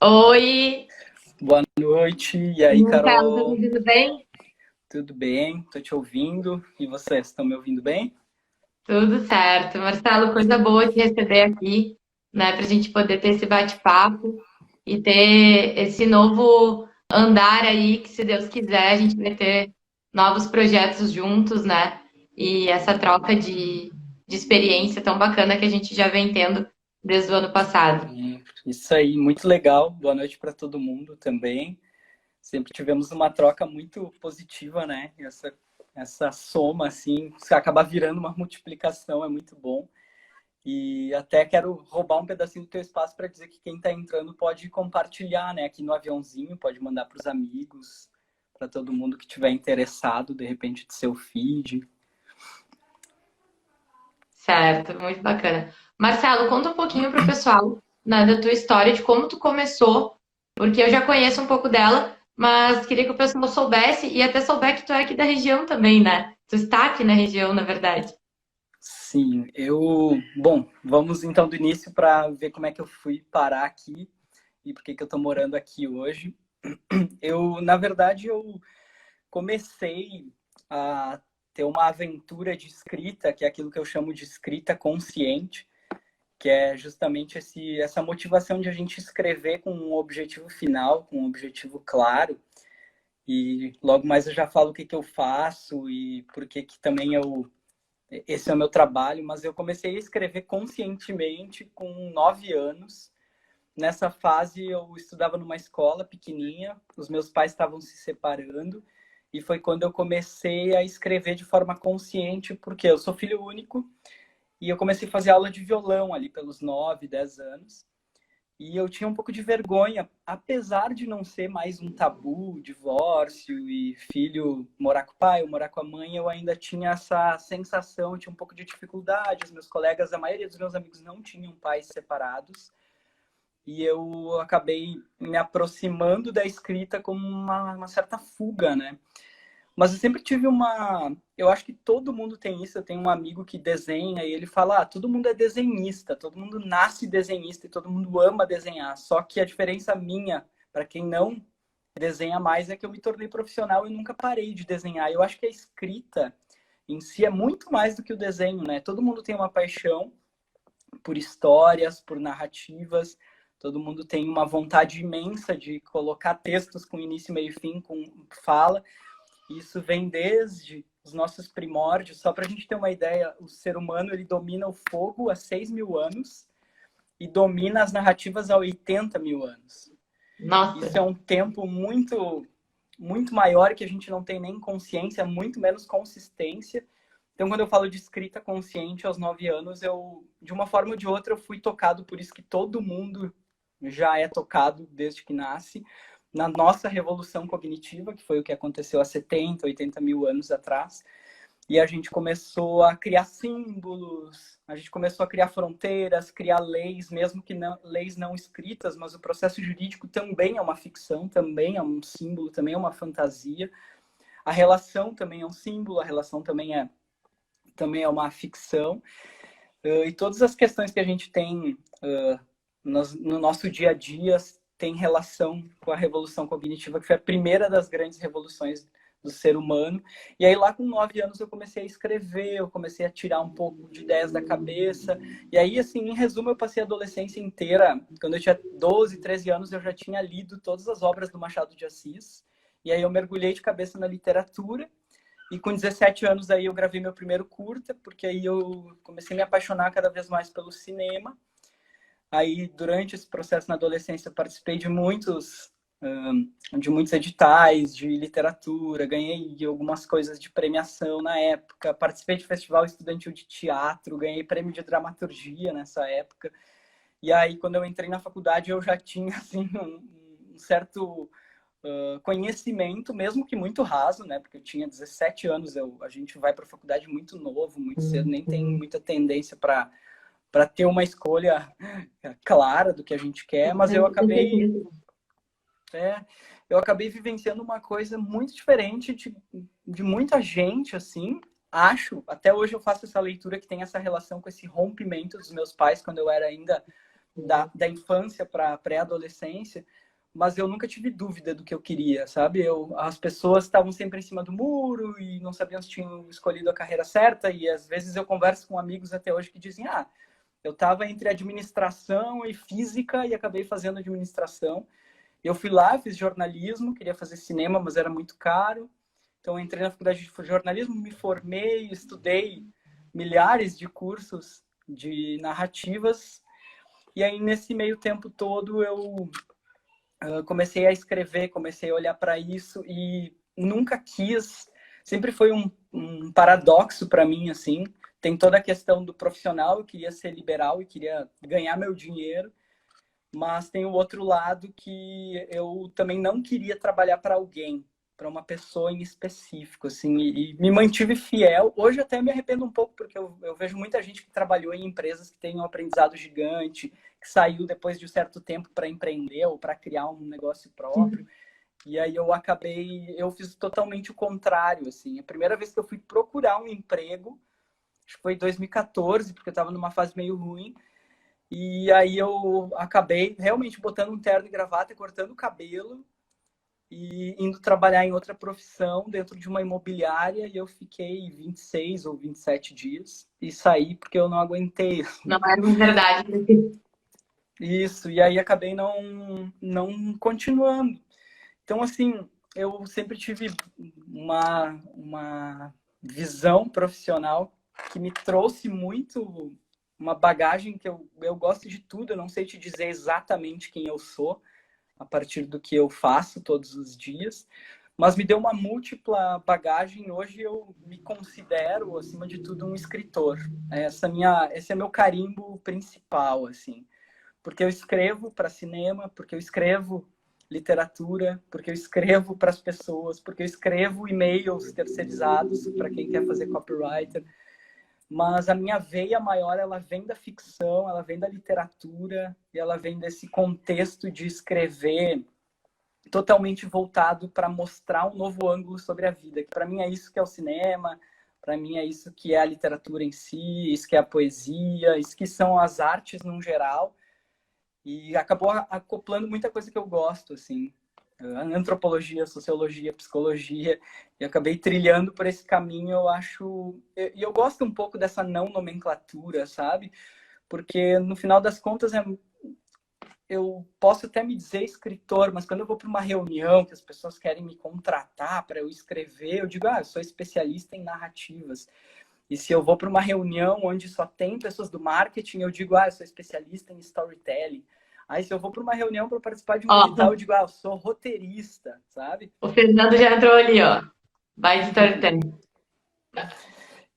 Oi, Boa noite. E aí, Marcelo, tá me Carol? ouvindo bem? Tudo bem? Tô te ouvindo. E vocês, estão me ouvindo bem? Tudo certo. Marcelo, coisa boa te receber aqui, né, para a gente poder ter esse bate-papo e ter esse novo andar aí, que se Deus quiser, a gente vai ter novos projetos juntos, né? E essa troca de experiência tão bacana que a gente já vem tendo desde o ano passado. Isso aí, muito legal. Boa noite para todo mundo também. Sempre tivemos uma troca muito positiva, né? Essa soma, assim, acaba virando uma multiplicação, é muito bom. E até quero roubar um pedacinho do teu espaço para dizer que quem está entrando pode compartilhar, né? Aqui no aviãozinho, pode mandar para os amigos, para todo mundo que tiver interessado, de repente, de seu feed. Certo, muito bacana. Marcelo, conta um pouquinho para o pessoal, né, da tua história, de como tu começou, porque eu já conheço um pouco dela, mas queria que o pessoal soubesse e até souber que tu é aqui da região também, né? Tu está aqui na região, na verdade. Sim, Bom, vamos então do início para ver como é que eu fui parar aqui e por que que eu estou morando aqui hoje. Na verdade, eu comecei a ter uma aventura de escrita, que é aquilo que eu chamo de escrita consciente, que é justamente essa motivação de a gente escrever com um objetivo final, com um objetivo claro. E logo mais eu já falo o que que eu faço e por que que também esse é o meu trabalho, mas eu comecei a escrever conscientemente com 9 anos. Nessa fase, eu estudava numa escola pequenininha, os meus pais estavam se separando, e foi quando eu comecei a escrever de forma consciente, porque eu sou filho único, e eu comecei a fazer aula de violão ali pelos 9, 10 anos. E eu tinha um pouco de vergonha, apesar de não ser mais um tabu, divórcio e filho morar com o pai ou morar com a mãe, eu ainda tinha essa sensação, tinha um pouco de dificuldade. Os meus colegas, a maioria dos meus amigos não tinham pais separados. E eu acabei me aproximando da escrita como uma certa fuga, né? Mas eu sempre tive uma. Eu acho que todo mundo tem isso. Eu tenho um amigo que desenha e ele fala: todo mundo é desenhista, todo mundo nasce desenhista e todo mundo ama desenhar. Só que a diferença minha, para quem não desenha mais, é que eu me tornei profissional e nunca parei de desenhar. Eu acho que a escrita em si é muito mais do que o desenho, né? Todo mundo tem uma paixão por histórias, por narrativas. Todo mundo tem uma vontade imensa de colocar textos com início, meio e fim, com fala. Isso vem desde os nossos primórdios. Só para a gente ter uma ideia, o ser humano ele domina o fogo há 6 mil anos e domina as narrativas há 80 mil anos. Nossa, Isso é um tempo muito maior que a gente não tem nem consciência, muito menos consistência. Então, quando eu falo de escrita consciente aos 9 anos, de uma forma ou de outra, eu fui tocado por isso que todo mundo já é tocado desde que nasce, na nossa revolução cognitiva, que foi o que aconteceu há 70, 80 mil anos atrás. E a gente começou a criar símbolos, a gente começou a criar fronteiras, criar leis, mesmo que não, leis não escritas, mas o processo jurídico também é uma ficção, também é um símbolo, também é uma fantasia. A relação também é um símbolo, a relação também é uma ficção. E todas as questões que a gente tem no nosso dia a dia tem relação com a revolução cognitiva, que foi a primeira das grandes revoluções do ser humano. E aí lá com 9 anos eu comecei a escrever, eu comecei a tirar um pouco de ideias da cabeça. E aí, assim, em resumo, eu passei a adolescência inteira. Quando eu tinha 12, 13 anos, eu já tinha lido todas as obras do Machado de Assis. E aí eu mergulhei de cabeça na literatura. E com 17 anos aí eu gravei meu primeiro curta, porque aí eu comecei a me apaixonar cada vez mais pelo cinema. Aí, durante esse processo na adolescência, eu participei de muitos editais de literatura, ganhei algumas coisas de premiação na época, participei de festival estudantil de teatro, ganhei prêmio de dramaturgia nessa época. E aí, quando eu entrei na faculdade, eu já tinha assim, um certo conhecimento, mesmo que muito raso, né? Porque eu tinha 17 anos, a gente vai para a faculdade muito novo, muito cedo, nem tem muita tendência para ter uma escolha clara do que a gente quer, mas eu acabei vivenciando uma coisa muito diferente de muita gente, assim, acho, até hoje eu faço essa leitura que tem essa relação com esse rompimento dos meus pais quando eu era ainda da infância para pré-adolescência, mas eu nunca tive dúvida do que eu queria, sabe? As pessoas estavam sempre em cima do muro e não sabiam se tinham escolhido a carreira certa, e às vezes eu converso com amigos até hoje que dizem, eu estava entre administração e física e acabei fazendo administração. Eu fui lá, fiz jornalismo, queria fazer cinema, mas era muito caro. Então, eu entrei na faculdade de jornalismo, me formei, estudei milhares de cursos de narrativas. E aí, nesse meio tempo todo, eu comecei a escrever, comecei a olhar para isso e nunca quis. Sempre foi um paradoxo para mim, assim. Tem toda a questão do profissional, eu queria ser liberal e queria ganhar meu dinheiro. Mas tem o outro lado que eu também não queria trabalhar para alguém, para uma pessoa em específico, assim, e me mantive fiel. Hoje até me arrependo um pouco, porque eu vejo muita gente que trabalhou em empresas que têm um aprendizado gigante, que saiu depois de um certo tempo para empreender ou para criar um negócio próprio. E aí eu fiz totalmente o contrário, assim. A primeira vez que eu fui procurar um emprego, acho que foi em 2014, porque eu estava numa fase meio ruim. E aí eu acabei realmente botando um terno e gravata, cortando o cabelo e indo trabalhar em outra profissão dentro de uma imobiliária. E eu fiquei 26 ou 27 dias e saí porque eu não aguentei. Não é verdade. Isso, e aí acabei não continuando. Então, assim, eu sempre tive uma visão profissional que me trouxe muito uma bagagem que eu gosto de tudo, eu não sei te dizer exatamente quem eu sou a partir do que eu faço todos os dias, mas me deu uma múltipla bagagem. Hoje eu me considero, acima de tudo, um escritor. Esse é meu carimbo principal, assim, porque eu escrevo para cinema, porque eu escrevo literatura, porque eu escrevo para as pessoas, porque eu escrevo e-mails terceirizados para quem quer fazer copywriter. Mas a minha veia maior, ela vem da ficção, ela vem da literatura, e ela vem desse contexto de escrever totalmente voltado para mostrar um novo ângulo sobre a vida. Que para mim é isso que é o cinema, para mim é isso que é a literatura em si, isso que é a poesia, isso que são as artes no geral. E acabou acoplando muita coisa que eu gosto, assim. Antropologia, sociologia, psicologia, e acabei trilhando por esse caminho. Eu acho, e eu gosto um pouco dessa não nomenclatura, sabe? Porque no final das contas eu posso até me dizer escritor, mas quando eu vou para uma reunião que as pessoas querem me contratar para eu escrever, eu digo, eu sou especialista em narrativas. E se eu vou para uma reunião onde só tem pessoas do marketing, eu digo, eu sou especialista em storytelling. Aí, se eu vou para uma reunião para participar de um edital, eu digo, eu sou roteirista, sabe? O Fernando já entrou ali, ó. Vai de storytelling.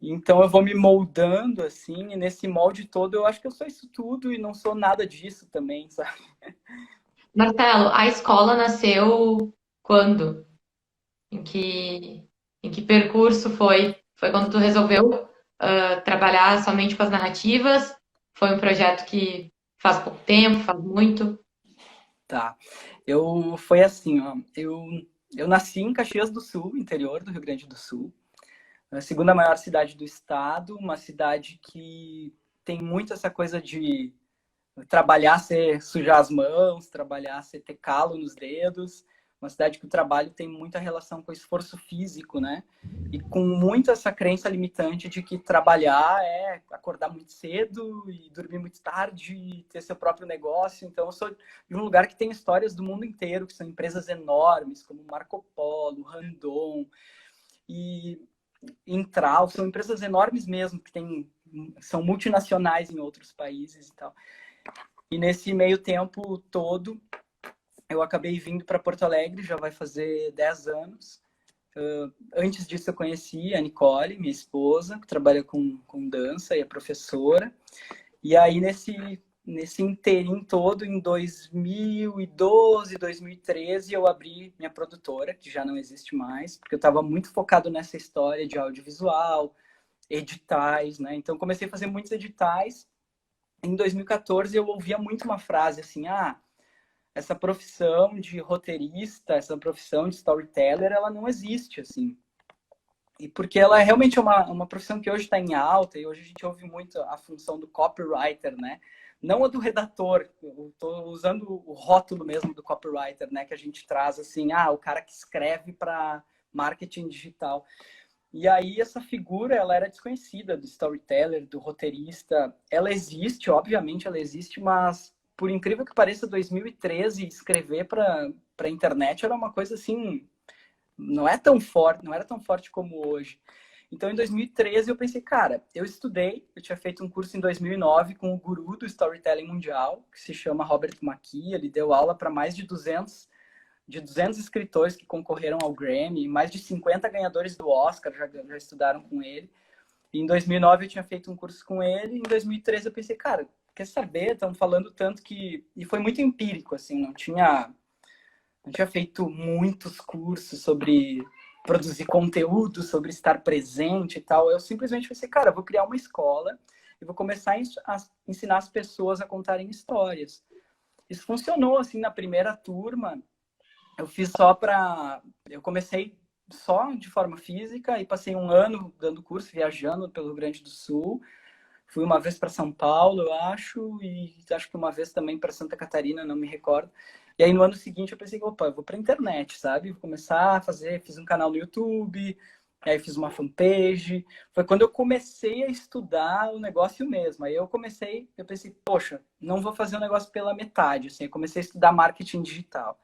Então, eu vou me moldando, assim, e nesse molde todo, eu acho que eu sou isso tudo e não sou nada disso também, sabe? Marcelo, a escola nasceu quando? Em que, em que percurso foi? Foi quando tu resolveu trabalhar somente com as narrativas? Foi um projeto que faz pouco tempo, faz muito? Tá. Foi assim, ó. Eu nasci em Caxias do Sul, interior do Rio Grande do Sul. A segunda maior cidade do estado, uma cidade que tem muito essa coisa de trabalhar, ser sujar as mãos, trabalhar, ser ter calo nos dedos. Uma cidade que o trabalho tem muita relação com o esforço físico, né? E com muito essa crença limitante de que trabalhar é acordar muito cedo e dormir muito tarde e ter seu próprio negócio. Então, eu sou de um lugar que tem histórias do mundo inteiro, que são empresas enormes, como Marco Polo, Randon e Intral. São empresas enormes mesmo, são multinacionais em outros países e tal. E nesse meio tempo todo, eu acabei vindo para Porto Alegre, já vai fazer 10 anos. Antes disso, eu conheci a Nicole, minha esposa, que trabalha com dança e é professora. E aí, nesse inteirinho todo, em 2012, 2013, eu abri minha produtora, que já não existe mais, porque eu estava muito focado nessa história de audiovisual, editais, né? Então, comecei a fazer muitos editais. Em 2014, eu ouvia muito uma frase assim, essa profissão de roteirista, essa profissão de storyteller, ela não existe, assim. E porque ela é realmente uma profissão que hoje está em alta, e hoje a gente ouve muito a função do copywriter, né? Não a do redator, eu estou usando o rótulo mesmo do copywriter, né? Que a gente traz assim, o cara que escreve para marketing digital. E aí essa figura, ela era desconhecida do storyteller, do roteirista. Ela existe, obviamente ela existe, mas por incrível que pareça, 2013 escrever para a internet era uma coisa assim, não é tão forte, não era tão forte como hoje. Então, em 2013, eu pensei, cara, eu tinha feito um curso em 2009 com o guru do storytelling mundial, que se chama Robert McKee. Ele deu aula para mais de 200 escritores que concorreram ao Grammy, mais de 50 ganhadores do Oscar já estudaram com ele. E em 2009 eu tinha feito um curso com ele, e em 2013 eu pensei, cara, quer saber? Estão falando tanto que... E foi muito empírico, assim, não tinha feito muitos cursos sobre produzir conteúdo, sobre estar presente e tal. Eu simplesmente pensei, cara, eu vou criar uma escola e vou começar a ensinar as pessoas a contarem histórias. Isso funcionou, assim, na primeira turma. Eu comecei só de forma física e passei um ano dando curso, viajando pelo Rio Grande do Sul. Fui uma vez para São Paulo, eu acho, e acho que uma vez também para Santa Catarina, não me recordo. E aí no ano seguinte eu pensei, opa, eu vou para a internet, sabe? Vou começar a fazer, fiz um canal no YouTube, aí fiz uma fanpage. Foi quando eu comecei a estudar o negócio mesmo. Aí eu pensei, poxa, não vou fazer o negócio pela metade, assim. Eu comecei a estudar marketing digital.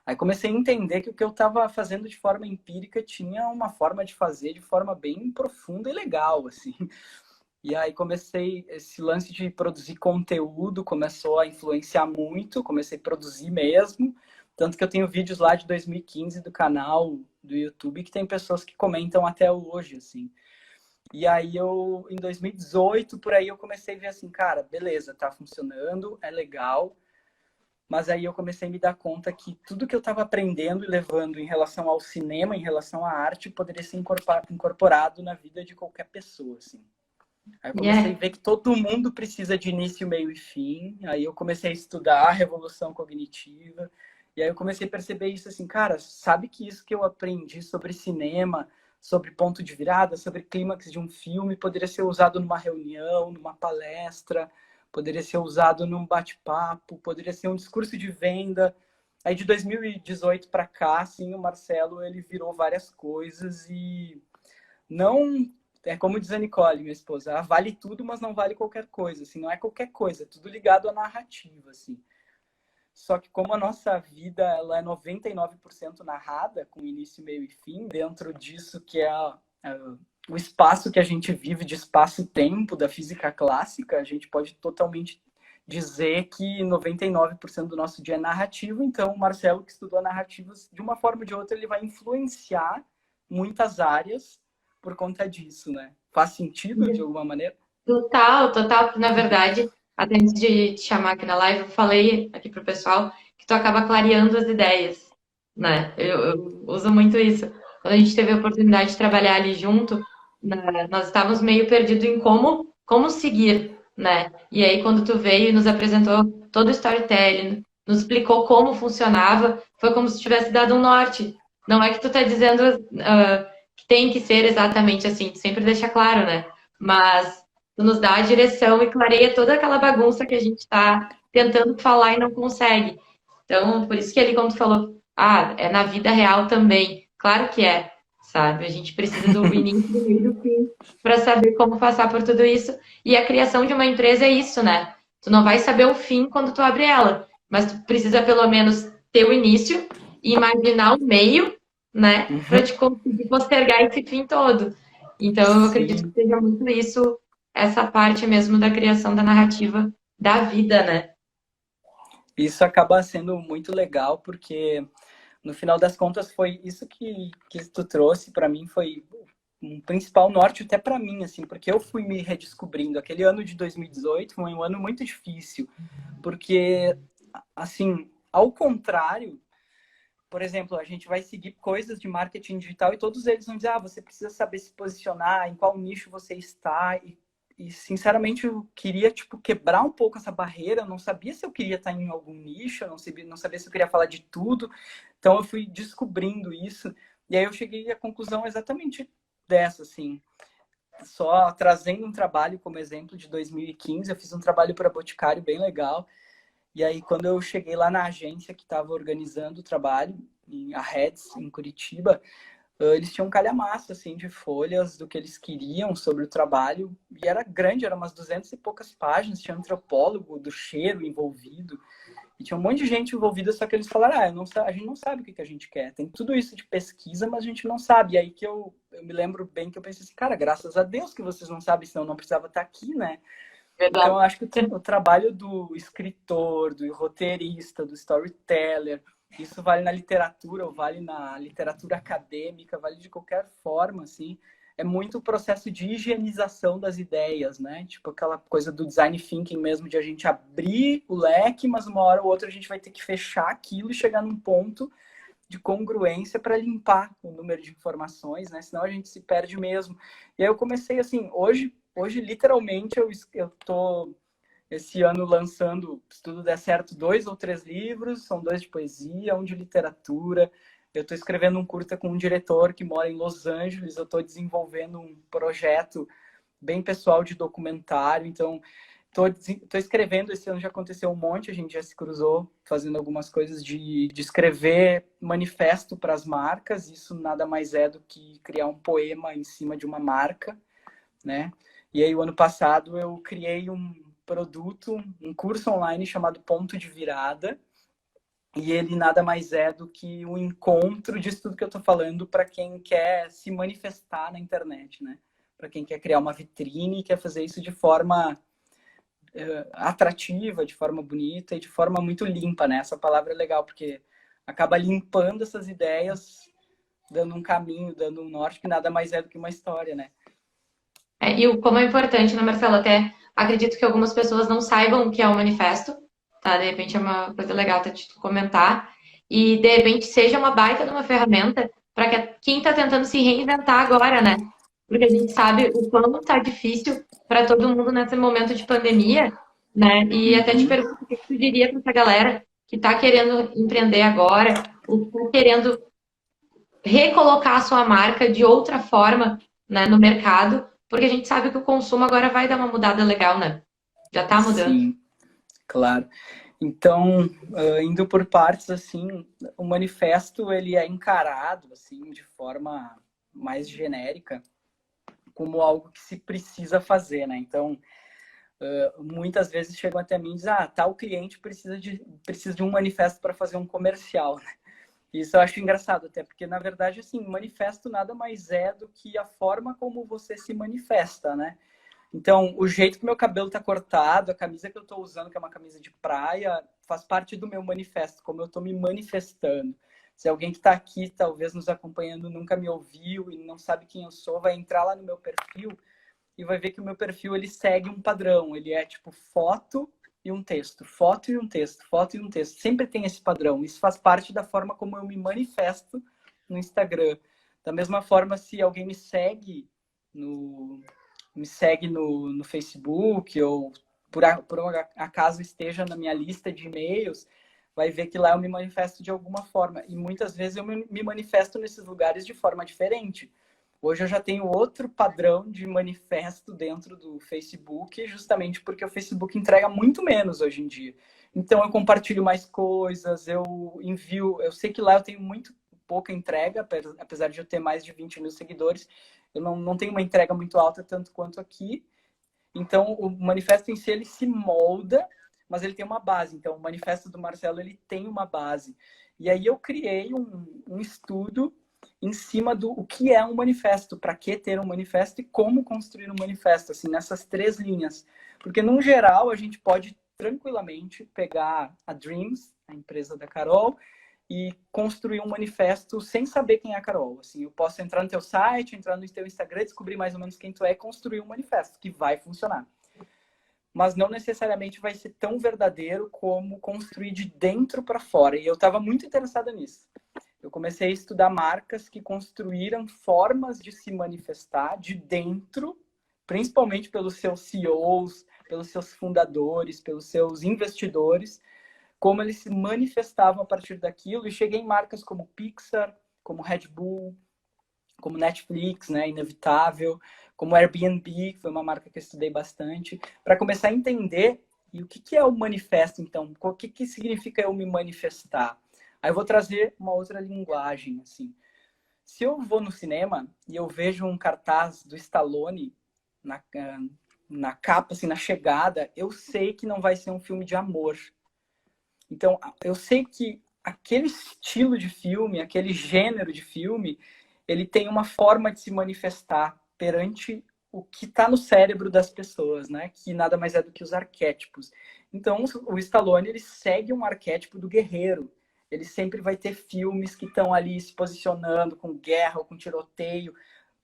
Aí comecei a entender que o que eu estava fazendo de forma empírica tinha uma forma de fazer de forma bem profunda e legal, assim. E aí comecei, esse lance de produzir conteúdo começou a influenciar muito, comecei a produzir mesmo, tanto que eu tenho vídeos lá de 2015 do canal do YouTube que tem pessoas que comentam até hoje, assim. E aí em 2018, por aí eu comecei a ver assim, cara, beleza, tá funcionando, é legal, mas aí eu comecei a me dar conta que tudo que eu estava aprendendo e levando em relação ao cinema, em relação à arte, poderia ser incorporado na vida de qualquer pessoa, assim. Aí eu comecei a Yeah. ver que todo mundo precisa de início, meio e fim. Aí eu comecei a estudar a revolução cognitiva. E aí eu comecei a perceber isso assim, cara, sabe que isso que eu aprendi sobre cinema, sobre ponto de virada, sobre clímax de um filme, poderia ser usado numa reunião, numa palestra, poderia ser usado num bate-papo, poderia ser um discurso de venda. Aí de 2018 para cá, assim, o Marcelo, ele virou várias coisas e não é como diz a Nicole, minha esposa, ela vale tudo, mas não vale qualquer coisa, assim, não é qualquer coisa, é tudo ligado à narrativa, assim. Só que como a nossa vida ela é 99% narrada, com início, meio e fim, dentro disso que é o espaço que a gente vive de espaço-tempo da física clássica, a gente pode totalmente dizer que 99% do nosso dia é narrativo, então o Marcelo que estudou narrativas, de uma forma ou de outra, ele vai influenciar muitas áreas por conta disso, né? Faz sentido de alguma maneira? Total, total. Na verdade, até antes de te chamar aqui na live, eu falei aqui pro pessoal que tu acaba clareando as ideias, né? Eu uso muito isso. Quando a gente teve a oportunidade de trabalhar ali junto, né, nós estávamos meio perdidos em como seguir, né? E aí, quando tu veio e nos apresentou todo o storytelling, nos explicou como funcionava, foi como se tivesse dado um norte. Não é que tu tá dizendo, que tem que ser exatamente assim, tu sempre deixa claro, né? Mas tu nos dá a direção e clareia toda aquela bagunça que a gente está tentando falar e não consegue. Então, por isso que ele, como tu falou, é na vida real também. Claro que é, sabe? A gente precisa do início, do meio e do fim para saber como passar por tudo isso. E a criação de uma empresa é isso, né? Tu não vai saber o fim quando tu abre ela, mas tu precisa pelo menos ter o início e imaginar o meio, né? Para te conseguir postergar esse fim todo. Então, eu acredito que Sim. seja muito isso, essa parte mesmo da criação da narrativa da vida, né? Isso acaba sendo muito legal, porque no final das contas foi isso que tu trouxe para mim, foi um principal norte até para mim, assim, porque eu fui me redescobrindo. Aquele ano de 2018 foi um ano muito difícil, porque, assim, ao contrário, por exemplo, a gente vai seguir coisas de marketing digital e todos eles vão dizer, você precisa saber se posicionar, em qual nicho você está. E sinceramente, eu queria, tipo, quebrar um pouco essa barreira. Eu não sabia se eu queria estar em algum nicho, eu não sabia se eu queria falar de tudo. Então, eu fui descobrindo isso. E aí eu cheguei à conclusão exatamente dessa, assim. Só trazendo um trabalho como exemplo de 2015, eu fiz um trabalho para Boticário bem legal. E aí, quando eu cheguei lá na agência que estava organizando o trabalho, a Reds, em Curitiba, eles tinham um calhamaço, assim, de folhas do que eles queriam sobre o trabalho. E era grande, era umas 200 e poucas páginas, tinha antropólogo do cheiro envolvido. E tinha um monte de gente envolvida, só que eles falaram, a gente não sabe o que a gente quer. Tem tudo isso de pesquisa, mas a gente não sabe. E aí que eu me lembro bem que eu pensei assim, cara, graças a Deus que vocês não sabem, senão eu não precisava estar aqui, né? Então, Verdade. eu acho que o trabalho do escritor, do roteirista, do storyteller, isso vale na literatura, ou vale na literatura acadêmica, vale de qualquer forma, assim. É muito o processo de higienização das ideias, né? Tipo aquela coisa do design thinking mesmo, de a gente abrir o leque, mas uma hora ou outra a gente vai ter que fechar aquilo e chegar num ponto de congruência para limpar o número de informações, né? Senão a gente se perde mesmo. E aí eu comecei assim, hoje literalmente eu tô esse ano lançando, se tudo der certo, 2 ou 3 livros, são 2 de poesia, um de literatura. Eu estou escrevendo um curta com um diretor que mora em Los Angeles, eu estou desenvolvendo um projeto bem pessoal de documentário, então tô escrevendo, esse ano já aconteceu um monte, a gente já se cruzou fazendo algumas coisas de escrever manifesto para as marcas, isso nada mais é do que criar um poema em cima de uma marca, né? E aí, o ano passado, eu criei um produto, um curso online chamado Ponto de Virada, e ele nada mais é do que um encontro disso tudo que eu estou falando para quem quer se manifestar na internet, né? Para quem quer criar uma vitrine e quer fazer isso de forma atrativa, de forma bonita e de forma muito limpa, né? Essa palavra é legal, porque acaba limpando essas ideias, dando um caminho, dando um norte, que nada mais é do que uma história, né? Como é importante, né, Marcelo? Até acredito que algumas pessoas não saibam o que é o manifesto, tá? De repente é uma coisa legal até te comentar. E de repente seja uma baita de uma ferramenta para quem está tentando se reinventar agora, né? Porque a gente sabe o quanto está difícil para todo mundo nesse momento de pandemia, né? E até te Uhum. pergunto o que tu diria para essa galera que está querendo empreender agora, ou que está querendo recolocar a sua marca de outra forma, né, no mercado, porque a gente sabe que o consumo agora vai dar uma mudada legal, né? Já tá mudando. Sim, claro. Então, indo por partes, assim, o manifesto ele é encarado assim de forma mais genérica como algo que se precisa fazer, né? Então, muitas vezes chegam até mim e dizem, tal cliente precisa de um manifesto para fazer um comercial, né? Isso eu acho engraçado até, porque na verdade, assim, manifesto nada mais é do que a forma como você se manifesta, né? Então, o jeito que meu cabelo tá cortado, a camisa que eu tô usando, que é uma camisa de praia, faz parte do meu manifesto, como eu tô me manifestando. Se alguém que está aqui, talvez nos acompanhando, nunca me ouviu e não sabe quem eu sou, vai entrar lá no meu perfil e vai ver que o meu perfil ele segue um padrão. Ele é tipo foto e um texto, foto e um texto, foto e um texto. Sempre tem esse padrão. Isso faz parte da forma como eu me manifesto no Instagram. Da mesma forma, se alguém no, me segue no Facebook ou por um acaso esteja na minha lista de e-mails, vai ver que lá eu me manifesto de alguma forma. E muitas vezes eu me manifesto nesses lugares de forma diferente. Hoje eu já tenho outro padrão de manifesto dentro do Facebook, justamente porque o Facebook entrega muito menos hoje em dia. Então eu compartilho mais coisas, eu envio, eu sei que lá eu tenho muito pouca entrega, apesar de eu ter mais de 20 mil seguidores, eu não tenho uma entrega muito alta tanto quanto aqui. Então o manifesto em si ele se molda, mas ele tem uma base. Então o manifesto do Marcelo ele tem uma base. E aí eu criei um estudo em cima do o que é um manifesto, para que ter um manifesto e como construir um manifesto, assim, nessas 3 linhas. Porque, no geral, a gente pode tranquilamente pegar a Dreams, a empresa da Carol, e construir um manifesto sem saber quem é a Carol. Assim, eu posso entrar no teu site, entrar no teu Instagram, descobrir mais ou menos quem tu é e construir um manifesto que vai funcionar. Mas não necessariamente vai ser tão verdadeiro como construir de dentro para fora. E eu estava muito interessada nisso. Eu comecei a estudar marcas que construíram formas de se manifestar de dentro, principalmente pelos seus CEOs, pelos seus fundadores, pelos seus investidores, como eles se manifestavam a partir daquilo. E cheguei em marcas como Pixar, como Red Bull, como Netflix, né, inevitável, como Airbnb, que foi uma marca que eu estudei bastante, para começar a entender e o que que é o manifesto, então, o que que significa eu me manifestar. Aí eu vou trazer uma outra linguagem, assim. Se eu vou no cinema e eu vejo um cartaz do Stallone na, na capa, assim, na chegada, eu sei que não vai ser um filme de amor. Então, eu sei que aquele estilo de filme, aquele gênero de filme, ele tem uma forma de se manifestar perante o que está no cérebro das pessoas, né? Que nada mais é do que os arquétipos. Então, o Stallone, ele segue um arquétipo do guerreiro. Ele sempre vai ter filmes que estão ali se posicionando com guerra ou com tiroteio.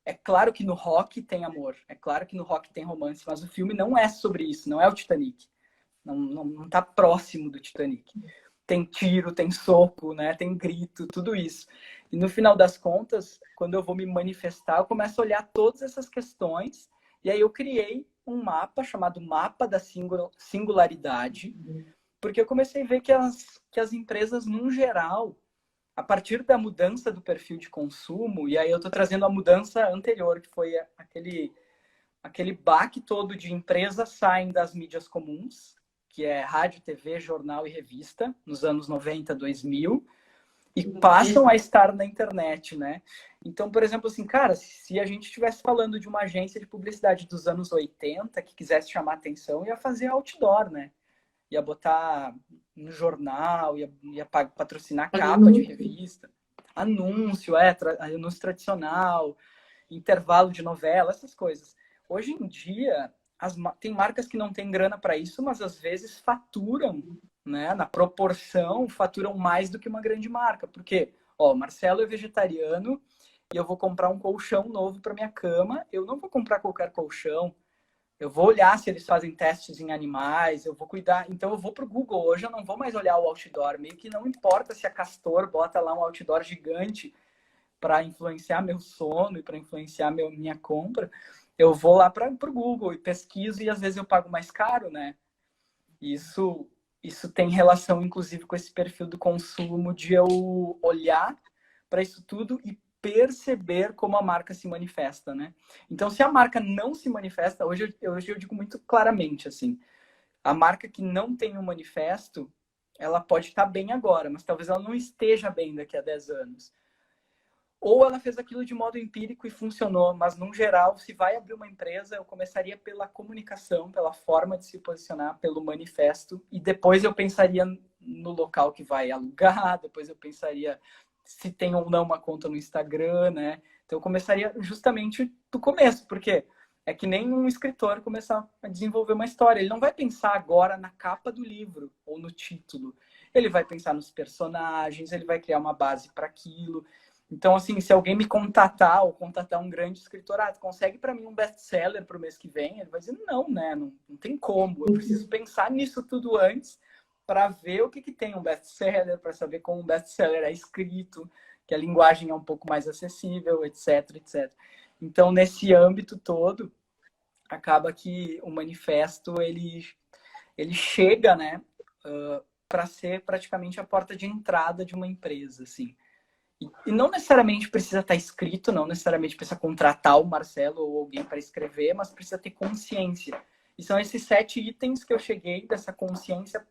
É claro que no rock tem amor, é claro que no rock tem romance, mas o filme não é sobre isso, não é o Titanic. Não tá próximo do Titanic. Tem tiro, tem soco, né? Tem grito, tudo isso. E no final das contas, quando eu vou me manifestar, eu começo a olhar todas essas questões. E aí eu criei um mapa chamado Mapa da Singularidade, porque eu comecei a ver que as empresas, num geral, a partir da mudança do perfil de consumo, e aí eu estou trazendo a mudança anterior, que foi aquele baque todo de empresas saem das mídias comuns, que é rádio, TV, jornal e revista, nos anos 90, 2000, e passam a estar na internet, né? Então, por exemplo, assim, cara, se a gente estivesse falando de uma agência de publicidade dos anos 80 que quisesse chamar atenção, ia fazer outdoor, né? Ia botar no jornal, ia patrocinar capa de revista, anúncio, anúncio tradicional, intervalo de novela, essas coisas. Hoje em dia, tem marcas que não têm grana para isso, mas às vezes faturam, né? Na proporção, faturam mais do que uma grande marca. Porque, ó, Marcelo é vegetariano e eu vou comprar um colchão novo para minha cama. Eu não vou comprar qualquer colchão. Eu vou olhar se eles fazem testes em animais, eu vou cuidar. Então eu vou pro Google. Hoje eu não vou mais olhar o outdoor. Meio que não importa se a Castor bota lá um outdoor gigante para influenciar meu sono e para influenciar minha compra. Eu vou lá para o Google e pesquiso e às vezes eu pago mais caro, né? Isso, isso tem relação, inclusive, com esse perfil do consumo de eu olhar para isso tudo e perceber como a marca se manifesta, né? Então, se a marca não se manifesta, hoje eu digo muito claramente, assim, a marca que não tem um manifesto, ela pode estar bem agora, mas talvez ela não esteja bem daqui a 10 anos. Ou ela fez aquilo de modo empírico e funcionou, mas, no geral, se vai abrir uma empresa, eu começaria pela comunicação, pela forma de se posicionar, pelo manifesto, e depois eu pensaria no local que vai alugar, depois eu pensaria se tem ou não uma conta no Instagram, né? Então, eu começaria justamente do começo, porque é que nem um escritor começar a desenvolver uma história. Ele não vai pensar agora na capa do livro ou no título. Ele vai pensar nos personagens, ele vai criar uma base para aquilo. Então, assim, se alguém me contatar ou contatar um grande escritor, consegue para mim um best-seller para o mês que vem? Ele vai dizer, não, né? Não tem como. Eu preciso pensar nisso tudo antes para ver o que, que tem um best-seller, para saber como um best-seller é escrito, que a linguagem é um pouco mais acessível, etc, etc. Então, nesse âmbito todo, acaba que o manifesto, ele chega, né, para ser praticamente a porta de entrada de uma empresa, assim. E não necessariamente precisa estar escrito, não necessariamente precisa contratar o Marcelo ou alguém para escrever, mas precisa ter consciência. E são esses 7 itens que eu cheguei dessa consciência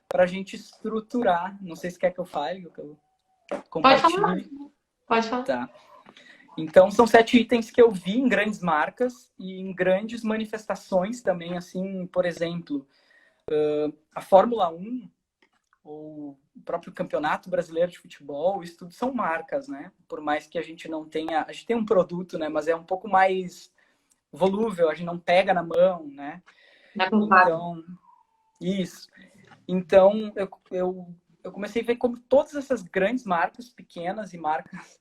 para a gente estruturar. Não sei se quer que eu fale, que eu Pode falar, compartilhe. pode falar. Tá. Então, são 7 itens que eu vi em grandes marcas e em grandes manifestações também, assim, por exemplo, a Fórmula 1 ou o próprio Campeonato Brasileiro de Futebol, isso tudo são marcas, né? Por mais que a gente não tenha... A gente tem um produto, né? Mas é um pouco mais volúvel, a gente não pega na mão, né? Então, isso. Então, eu comecei a ver como todas essas grandes marcas, pequenas e marcas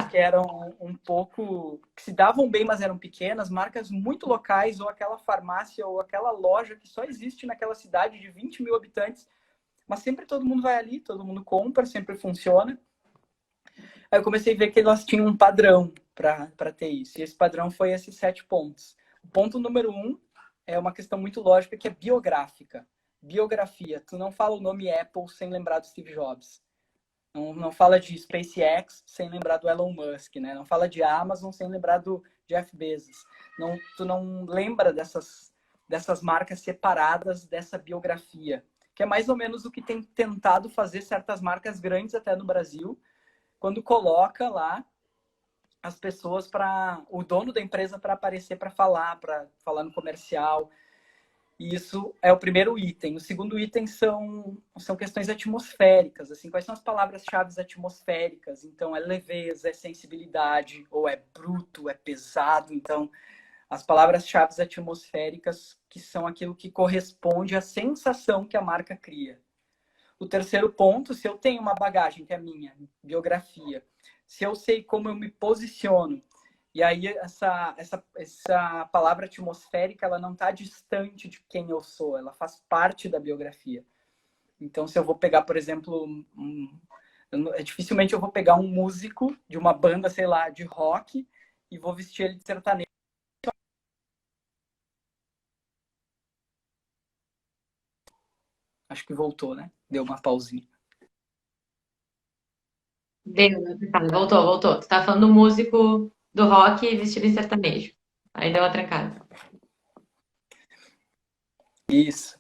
que eram um pouco... que se davam bem, mas eram pequenas, marcas muito locais, ou aquela farmácia, ou aquela loja que só existe naquela cidade de 20 mil habitantes, mas sempre todo mundo vai ali, todo mundo compra, sempre funciona. Aí eu comecei a ver que elas tinham um padrão para ter isso. E esse padrão foi esses 7 pontos. O ponto número 1 é uma questão muito lógica, que é biográfica. Biografia. Tu não fala o nome Apple sem lembrar do Steve Jobs. Não fala de SpaceX sem lembrar do Elon Musk, né? Não fala de Amazon sem lembrar do Jeff Bezos. Tu não lembra dessas marcas separadas dessa biografia, que é mais ou menos o que tem tentado fazer certas marcas grandes até no Brasil, quando coloca lá as pessoas o dono da empresa para aparecer para falar no comercial. E isso é o primeiro item. O segundo item são questões atmosféricas, assim, quais são as palavras-chave atmosféricas? Então, é leveza, é sensibilidade, ou é bruto, é pesado. Então, as palavras-chave atmosféricas, que são aquilo que corresponde à sensação que a marca cria. O terceiro ponto, se eu tenho uma bagagem que é minha, biografia, se eu sei como eu me posiciono, e aí essa palavra atmosférica, ela não está distante de quem eu sou, ela faz parte da biografia. Então, se eu vou pegar, por exemplo, dificilmente eu vou pegar um músico de uma banda, sei lá, de rock, e vou vestir ele de sertanejo. Acho que voltou, né? Deu uma pausinha. Deu, né? Voltou. Tu tá falando do músico do rock vestido em sertanejo. Aí deu uma trancada. Isso.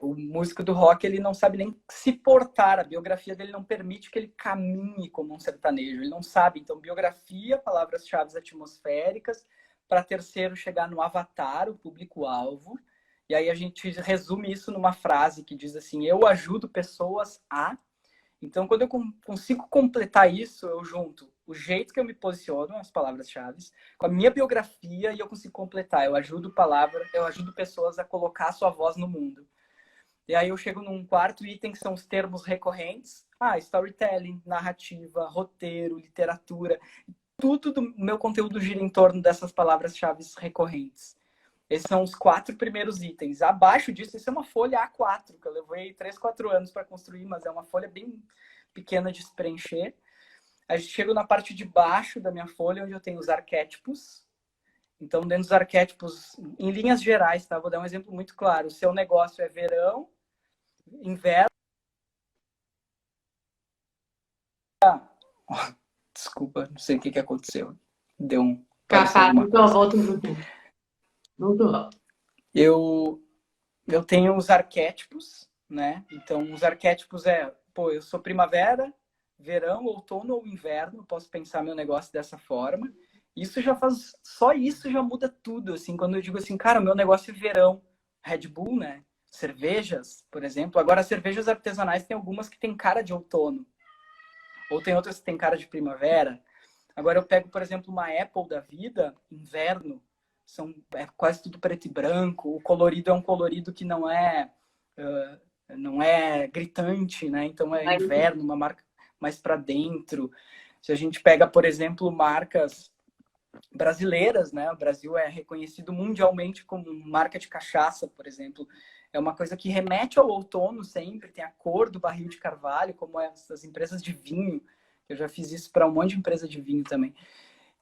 O músico do rock, ele não sabe nem se portar, a biografia dele não permite que ele caminhe como um sertanejo, ele não sabe. Então, biografia, palavras-chave atmosféricas, para terceiro chegar no avatar, o público-alvo, e aí a gente resume isso numa frase que diz assim: eu ajudo pessoas a... Então, quando eu consigo completar isso, eu junto o jeito que eu me posiciono, as palavras-chave, com a minha biografia, e eu consigo completar. Eu ajudo pessoas a colocar a sua voz no mundo. E aí eu chego num quarto item, que são os termos recorrentes. Storytelling, narrativa, roteiro, literatura. Tudo do meu conteúdo gira em torno dessas palavras-chave recorrentes. Esses são os 4 primeiros itens. Abaixo disso, isso é uma folha A4, que eu levei 3, 4 anos para construir, mas é uma folha bem pequena de se preencher. A gente chega na parte de baixo da minha folha, onde eu tenho os arquétipos. Então, dentro dos arquétipos, em linhas gerais, tá? Vou dar um exemplo muito claro. O seu negócio é verão, inverno. Desculpa, não sei o que aconteceu. Deu um... Pareceu Capaz, alguma coisa. Voltou. Eu tenho os arquétipos, né? Então, os arquétipos eu sou primavera, verão, outono ou inverno. Eu posso pensar meu negócio dessa forma. Só isso já muda tudo, assim. Quando eu digo assim, cara, meu negócio é verão. Red Bull, né? Cervejas, por exemplo. Agora, cervejas artesanais tem algumas que tem cara de outono. Ou tem outras que tem cara de primavera. Agora eu pego, por exemplo, uma Apple da vida, inverno, é quase tudo preto e branco. O colorido é um colorido que não é gritante, né? Então é inverno, uma marca mais para dentro. Se a gente pega, por exemplo, marcas brasileiras, né? O Brasil é reconhecido mundialmente como marca de cachaça, por exemplo. É uma coisa que remete ao outono sempre, tem a cor do barril de carvalho, como essas empresas de vinho. Eu já fiz isso para um monte de empresa de vinho também,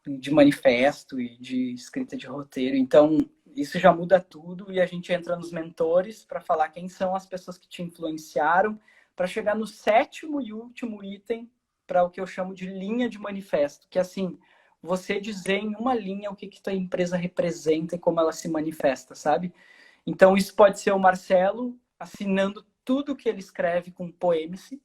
de manifesto e de escrita de roteiro. Então, isso já muda tudo e a gente entra nos mentores para falar quem são as pessoas que te influenciaram, para chegar no 7º e último item, para o que eu chamo de linha de manifesto, que é assim, você dizer em uma linha o que tua empresa representa e como ela se manifesta, sabe? Então, isso pode ser o Marcelo assinando tudo que ele escreve com poemice.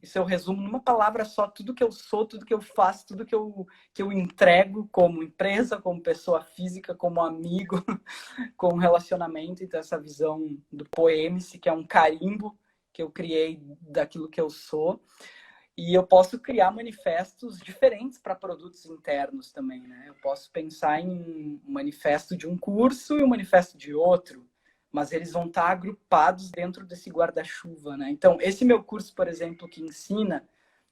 Isso eu resumo numa palavra só, tudo que eu sou, tudo que eu faço, tudo que eu entrego como empresa, como pessoa física, como amigo, como relacionamento. Então, essa visão do poemice, que é um carimbo que eu criei daquilo que eu sou. E eu posso criar manifestos diferentes para produtos internos também, né? Eu posso pensar em um manifesto de um curso e um manifesto de outro, mas eles vão estar agrupados dentro desse guarda-chuva, né? Então, esse meu curso, por exemplo, que ensina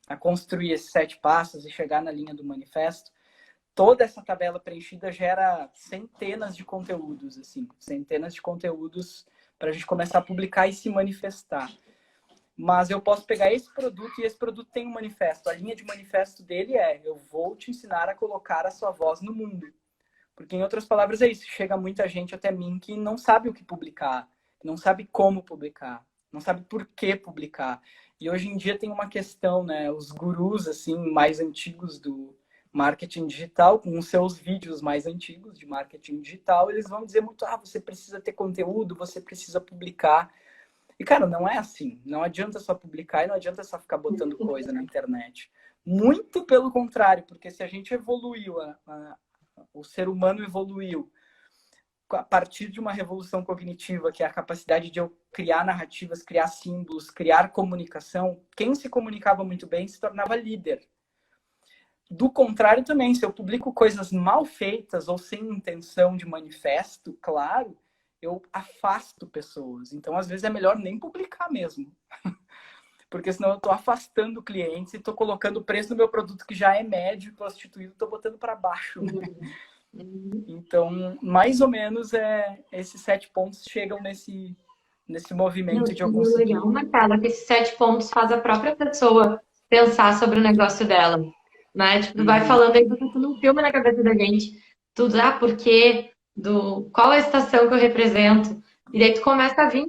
a construir esses 7 passos e chegar na linha do manifesto, toda essa tabela preenchida gera centenas de conteúdos, assim, centenas de conteúdos para a gente começar a publicar e se manifestar. Mas eu posso pegar esse produto e esse produto tem um manifesto. A linha de manifesto dele eu vou te ensinar a colocar a sua voz no mundo. Porque, em outras palavras, é isso. Chega muita gente até mim que não sabe o que publicar, não sabe como publicar. não sabe por que publicar. E hoje em dia tem uma questão, né? Os gurus, assim, mais antigos do marketing digital, com os seus vídeos mais antigos de marketing digital, eles vão dizer muito, você precisa ter conteúdo, você precisa publicar. E, cara, não é assim. Não adianta só publicar e não adianta só ficar botando coisa na internet. Muito pelo contrário, porque se a gente evoluiu, o ser humano evoluiu a partir de uma revolução cognitiva, que é a capacidade de eu criar narrativas, criar símbolos, criar comunicação, quem se comunicava muito bem se tornava líder. Do contrário também, se eu publico coisas mal feitas ou sem intenção de manifesto, claro, eu afasto pessoas. Então, às vezes, é melhor nem publicar mesmo. Porque senão eu estou afastando clientes e estou colocando o preço do meu produto, que já é médio, prostituído, estou botando para baixo. Né? Então, mais ou menos, esses 7 pontos chegam nesse movimento de eu O conseguir. legal, Marcela, é que esses 7 pontos faz a própria pessoa pensar sobre o negócio dela, né? Tipo, tu vai falando aí, vai passando um filme na cabeça da gente. Tudo, por quê? Qual a estação que eu represento? E daí tu começa a vir.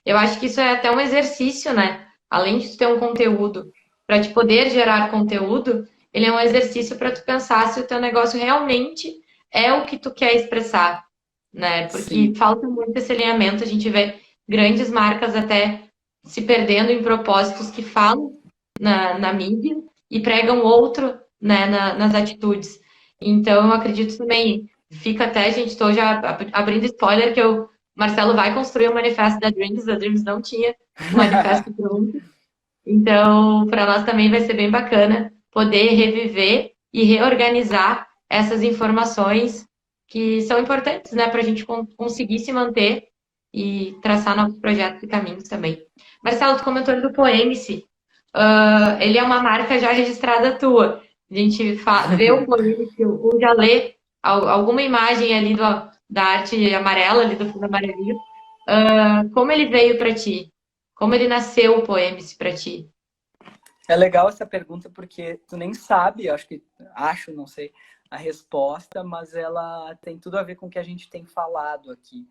Eu acho que isso é até um exercício, né? Além de tu ter um conteúdo, para te poder gerar conteúdo, ele é um exercício para tu pensar se o teu negócio realmente é o que tu quer expressar, né? Porque Sim, falta muito esse alinhamento, a gente vê grandes marcas até se perdendo em propósitos que falam na mídia e pregam outro, né, nas atitudes. Então, eu acredito também, fica até, gente, estou já abrindo spoiler, que o Marcelo vai construir o manifesto da Dreams, a Dreams não tinha o manifesto pronto. Então, para nós também vai ser bem bacana poder reviver e reorganizar essas informações que são importantes, né, para a gente conseguir se manter e traçar novos projetos e caminhos também. Marcelo, tu comentou do Poemice. Ele é uma marca já registrada tua. A gente vê o Poemice, ou já lê alguma imagem ali da arte amarela, ali do fundo amarelinho. Como ele veio para ti? Como ele nasceu o Poemice para ti? é legal essa pergunta porque tu nem sabe, não sei, a resposta, mas ela tem tudo a ver com o que a gente tem falado aqui.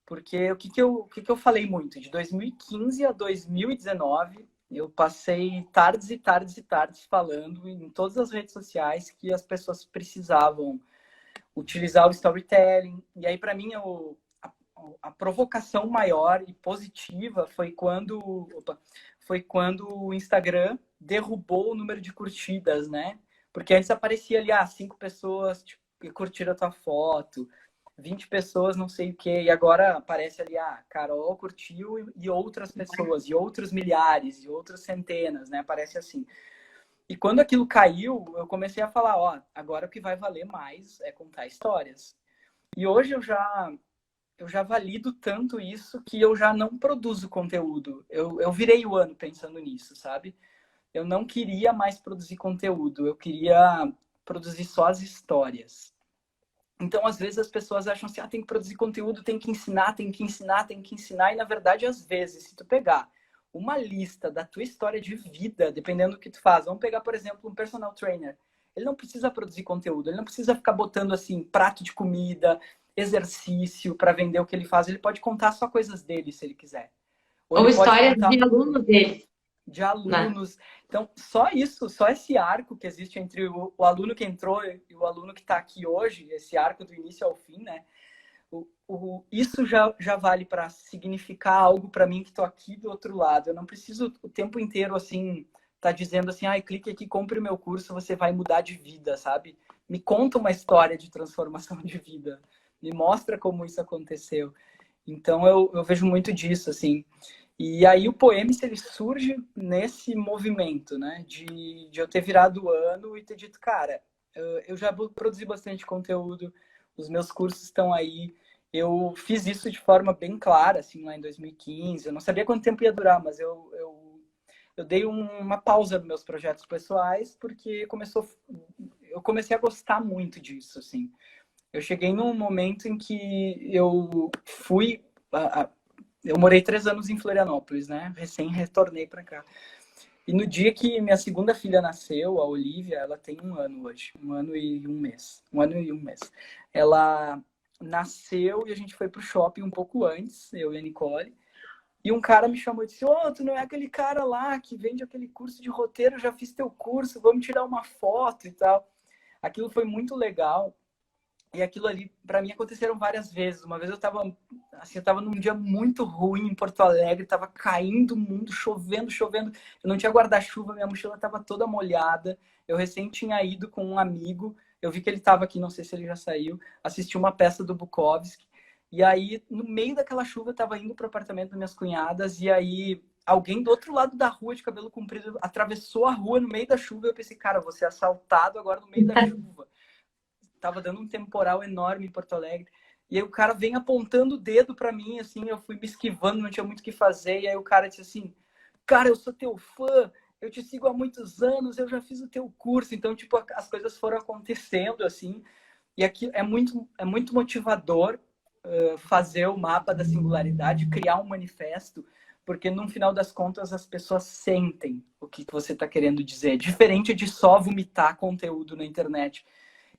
Porque o que eu falei muito? De 2015 a 2019, eu passei tardes e tardes e tardes falando em todas as redes sociais que as pessoas precisavam utilizar o storytelling. E aí, para mim, a provocação maior e positiva foi quando o Instagram derrubou o número de curtidas, né? Porque antes aparecia ali, 5 pessoas que curtiram a tua foto, 20 pessoas, não sei o quê. E agora aparece ali, Carol curtiu e outras pessoas, e outros milhares, e outras centenas, né? Aparece assim. E quando aquilo caiu, eu comecei a falar, agora o que vai valer mais é contar histórias. E hoje eu já valido tanto isso que eu já não produzo conteúdo. Eu virei o ano pensando nisso, sabe? Eu não queria mais produzir conteúdo, eu queria produzir só as histórias. Então, às vezes, as pessoas acham assim, tem que produzir conteúdo, tem que ensinar, tem que ensinar, tem que ensinar. E, na verdade, às vezes, se tu pegar uma lista da tua história de vida, dependendo do que tu faz, vamos pegar, por exemplo, um personal trainer. Ele não precisa produzir conteúdo, ele não precisa ficar botando, assim, prato de comida, exercício para vender o que ele faz. Ele pode contar só coisas dele, se ele quiser. Ou Ou ele pode histórias contar de alunos deles, de né? alunos. Então, só isso, só esse arco que existe entre o aluno que entrou e o aluno que está aqui hoje, esse arco do início ao fim, né? Isso já vale para significar algo para mim que estou aqui do outro lado. Eu não preciso o tempo inteiro, assim, tá dizendo assim, clique aqui, compre o meu curso, você vai mudar de vida, sabe? Me conta uma história de transformação de vida. Me mostra como isso aconteceu. Então, eu vejo muito disso, assim. E aí o Poemice, ele surge nesse movimento, né? De eu ter virado o ano e ter dito, cara, eu já produzi bastante conteúdo, os meus cursos estão aí. Eu fiz isso de forma bem clara, assim, lá em 2015. Eu não sabia quanto tempo ia durar, mas eu dei uma pausa nos meus projetos pessoais, porque eu comecei a gostar muito disso, assim. Eu cheguei num momento em que eu fui... Eu morei 3 anos em Florianópolis, né? Recém retornei para cá. E no dia que minha segunda filha nasceu, a Olivia, ela tem 1 ano hoje. 1 ano e 1 mês. 1 ano e 1 mês. Ela nasceu e a gente foi pro shopping um pouco antes, eu e a Nicole. E um cara me chamou e disse, ô, tu não é aquele cara lá que vende aquele curso de roteiro, eu já fiz teu curso, vamos tirar uma foto e tal. Aquilo foi muito legal. E aquilo ali, para mim, aconteceram várias vezes. Uma vez eu tava num dia muito ruim em Porto Alegre, tava caindo o mundo, chovendo, chovendo. Eu não tinha guarda-chuva, minha mochila tava toda molhada. Eu recém tinha ido com um amigo, eu vi que ele tava aqui, não sei se ele já saiu, assisti uma peça do Bukowski. E aí, no meio daquela chuva, eu tava indo pro apartamento das minhas cunhadas, e aí alguém do outro lado da rua, de cabelo comprido, atravessou a rua no meio da chuva. E eu pensei, cara, eu vou ser assaltado agora no meio da chuva. Tava dando um temporal enorme em Porto Alegre. E aí o cara vem apontando o dedo para mim, assim, eu fui me esquivando, não tinha muito o que fazer. E aí o cara disse assim, cara, eu sou teu fã, eu te sigo há muitos anos, eu já fiz o teu curso. Então, tipo, as coisas foram acontecendo, assim. E aqui é muito motivador fazer o mapa da singularidade, criar um manifesto, porque no final das contas as pessoas sentem o que você está querendo dizer. Diferente de só vomitar conteúdo na internet.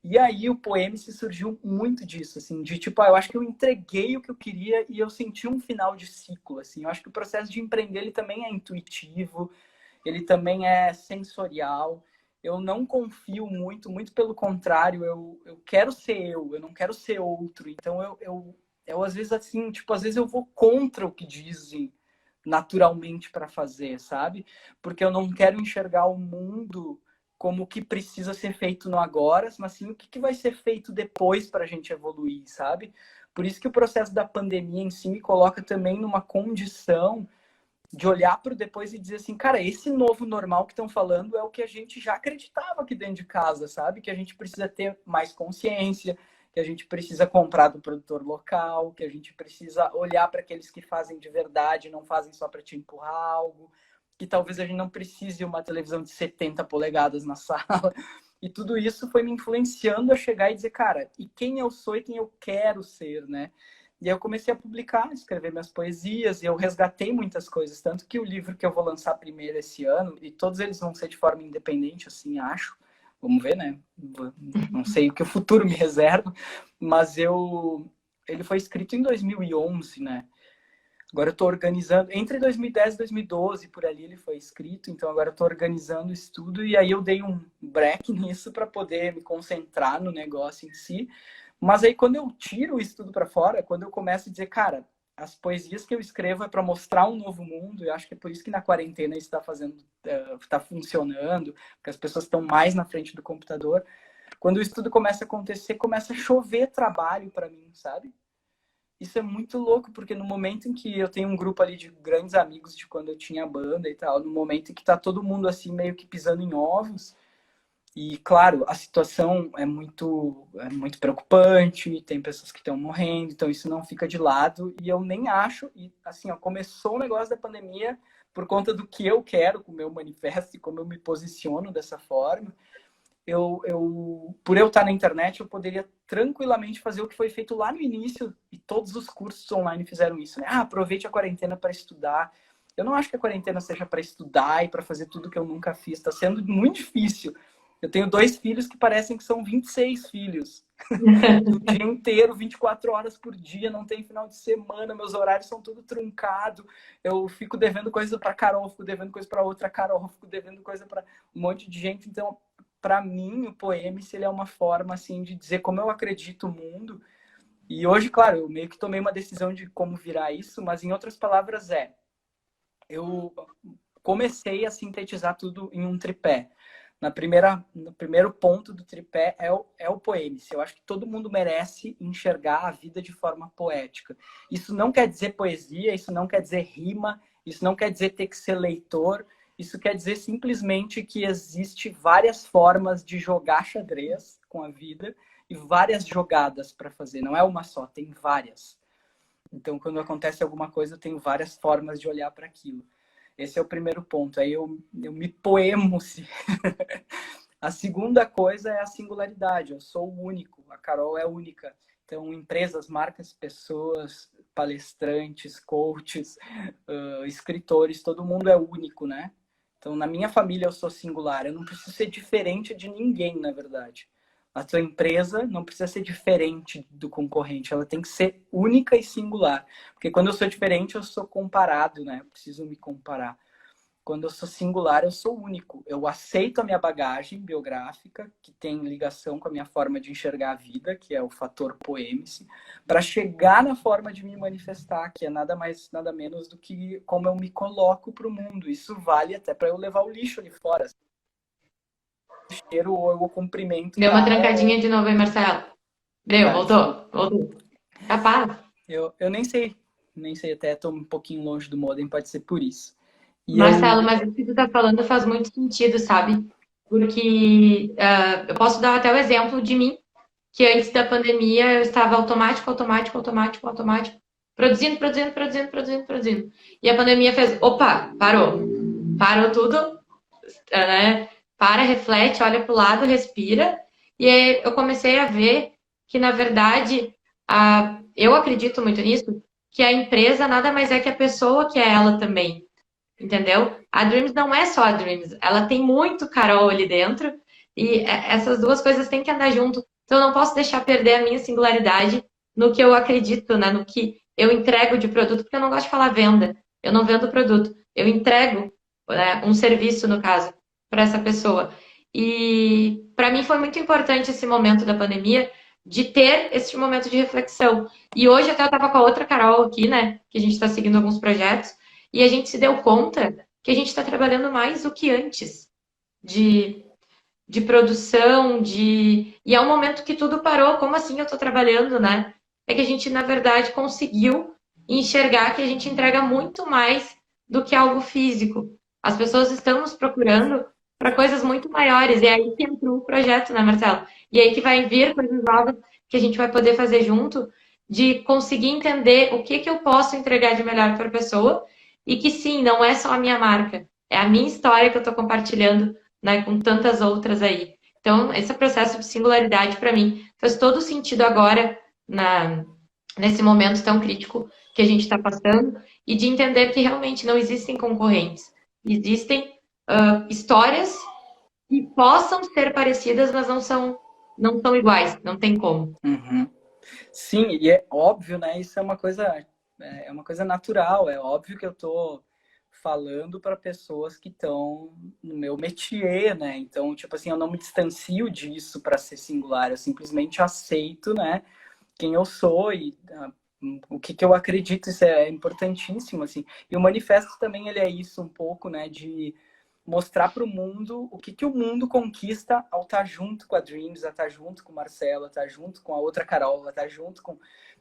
E aí o Poeme-se surgiu muito disso, assim, de tipo, eu acho que eu entreguei o que eu queria e eu senti um final de ciclo, assim. Eu acho que o processo de empreender, ele também é intuitivo, ele também é sensorial. Eu não confio muito, muito pelo contrário, eu quero ser eu não quero ser outro. Então eu às vezes assim, tipo, às vezes eu vou contra o que dizem naturalmente para fazer, sabe? Porque eu não quero enxergar o mundo como o que precisa ser feito no agora, mas sim o que vai ser feito depois para a gente evoluir, sabe? Por isso que o processo da pandemia em si me coloca também numa condição de olhar para o depois e dizer assim, cara, esse novo normal que estão falando é o que a gente já acreditava aqui dentro de casa, sabe? Que a gente precisa ter mais consciência, que a gente precisa comprar do produtor local, que a gente precisa olhar para aqueles que fazem de verdade, não fazem só para te empurrar algo, que talvez a gente não precise de uma televisão de 70 polegadas na sala. E tudo isso foi me influenciando a chegar e dizer, cara, e quem eu sou e quem eu quero ser, né? E aí eu comecei a publicar, escrever minhas poesias, e eu resgatei muitas coisas. Tanto que o livro que eu vou lançar primeiro esse ano, e todos eles vão ser de forma independente, assim, acho. Vamos ver, né? Não sei o que o futuro me reserva, mas ele foi escrito em 2011, né? Agora eu estou organizando, entre 2010 e 2012, por ali ele foi escrito, então agora eu estou organizando o estudo, e aí eu dei um break nisso para poder me concentrar no negócio em si. Mas aí quando eu tiro isso tudo para fora, quando eu começo a dizer, cara, as poesias que eu escrevo é para mostrar um novo mundo, eu acho que é por isso que na quarentena isso está fazendo, está funcionando, porque as pessoas estão mais na frente do computador. Quando isso tudo começa a acontecer, começa a chover trabalho para mim, sabe? Isso é muito louco, porque no momento em que eu tenho um grupo ali de grandes amigos de quando eu tinha banda e tal, no momento em que tá todo mundo assim meio que pisando em ovos, e claro, a situação é muito preocupante, tem pessoas que estão morrendo, então isso não fica de lado, e eu nem acho, e assim, ó, começou o negócio da pandemia por conta do que eu quero com o meu manifesto e como eu me posiciono dessa forma, por eu estar na internet, eu poderia tranquilamente fazer o que foi feito lá no início, e todos os cursos online fizeram isso, né? Ah, aproveite a quarentena para estudar. Eu não acho que a quarentena seja para estudar e para fazer tudo que eu nunca fiz. Está sendo muito difícil. Eu tenho 2 filhos que parecem que são 26 filhos. O dia inteiro, 24 horas por dia, não tem final de semana, meus horários são tudo truncado. Eu fico devendo coisa para Carol, fico devendo coisa para outra Carol, fico devendo coisa para um monte de gente. Então, para mim, o Poeme-se ele é uma forma assim de dizer como eu acredito o mundo. E hoje, claro, eu meio que tomei uma decisão de como virar isso, mas em outras palavras eu comecei a sintetizar tudo em um tripé. No primeiro ponto do tripé é o Poeme-se. Eu acho que todo mundo merece enxergar a vida de forma poética. Isso não quer dizer poesia, isso não quer dizer rima, isso não quer dizer ter que ser leitor, isso quer dizer simplesmente que existe várias formas de jogar xadrez com a vida e várias jogadas para fazer. Não é uma só, tem várias. Então, quando acontece alguma coisa, eu tenho várias formas de olhar para aquilo. Esse é o primeiro ponto. Aí eu me poemo-se. A segunda coisa é a singularidade. Eu sou o único, a Carol é única. Então, empresas, marcas, pessoas, palestrantes, coaches, escritores, todo mundo é único, né? Então, na minha família eu sou singular. Eu não preciso ser diferente de ninguém, na verdade. A tua empresa não precisa ser diferente do concorrente, ela tem que ser única e singular. Porque quando eu sou diferente, eu sou comparado, né? Eu preciso me comparar. Quando eu sou singular, eu sou único. Eu aceito a minha bagagem biográfica, que tem ligação com a minha forma de enxergar a vida, que é o fator poêmice, para chegar na forma de me manifestar, que é nada mais, nada menos do que como eu me coloco para o mundo. Isso vale até para eu levar o lixo ali fora. O cheiro ou o cumprimento Deu uma cara, trancadinha de novo aí, Marcelo. Deu, tá, desculpa. voltou, voltou. Capaz. Eu nem sei, até estou um pouquinho longe do modem, pode ser por isso. E Marcelo, eu. mas o que tu tá falando faz muito sentido, sabe? Porque eu posso dar até o exemplo de mim, que antes da pandemia eu estava automático, automático, automático, automático, produzindo, produzindo, produzindo, produzindo, produzindo. E a pandemia fez, opa, parou. Parou tudo, né? Para, reflete, olha para o lado, respira. E aí eu comecei a ver que, na verdade, eu acredito muito nisso, que a empresa nada mais é que a pessoa que é ela também. Entendeu? A Dreams não é só a Dreams, ela tem muito Carol ali dentro e essas duas coisas têm que andar junto. Então eu não posso deixar perder a minha singularidade no que eu acredito, né? No que eu entrego de produto, porque eu não gosto de falar venda. Eu não vendo produto, eu entrego, né, um serviço, no caso, para essa pessoa. E para mim foi muito importante esse momento da pandemia de ter esse momento de reflexão. E hoje até eu estava com a outra Carol aqui, né? Que a gente está seguindo alguns projetos. E a gente se deu conta que a gente está trabalhando mais do que antes de, de produção, de. E é um momento que tudo parou. Como assim eu estou trabalhando, né? É que a gente, na verdade, conseguiu enxergar que a gente entrega muito mais do que algo físico. As pessoas estão nos procurando para coisas muito maiores. E é aí que entrou o projeto, né, Marcelo? E aí que vai vir coisas novas que a gente vai poder fazer junto, de conseguir entender o que, que eu posso entregar de melhor para a pessoa e que sim, não é só a minha marca, é a minha história que eu estou compartilhando, né, com tantas outras aí. Então, esse processo de singularidade, para mim, faz todo sentido agora, nesse momento tão crítico que a gente está passando, e de entender que realmente não existem concorrentes. Existem histórias que possam ser parecidas, mas não são iguais, não tem como. Uhum. Sim, e é óbvio, né? Isso é uma coisa natural. É óbvio que eu tô falando para pessoas que estão no meu métier, né? Então, tipo assim, eu não me distancio disso para ser singular. Eu simplesmente aceito, né? Quem eu sou e o que que eu acredito. Isso é importantíssimo, assim. E o manifesto também ele é isso um pouco, né? De mostrar para o mundo o que que o mundo conquista ao estar junto com a Dreams, a estar junto com o Marcelo, a estar junto com a outra Carol, a estar junto com...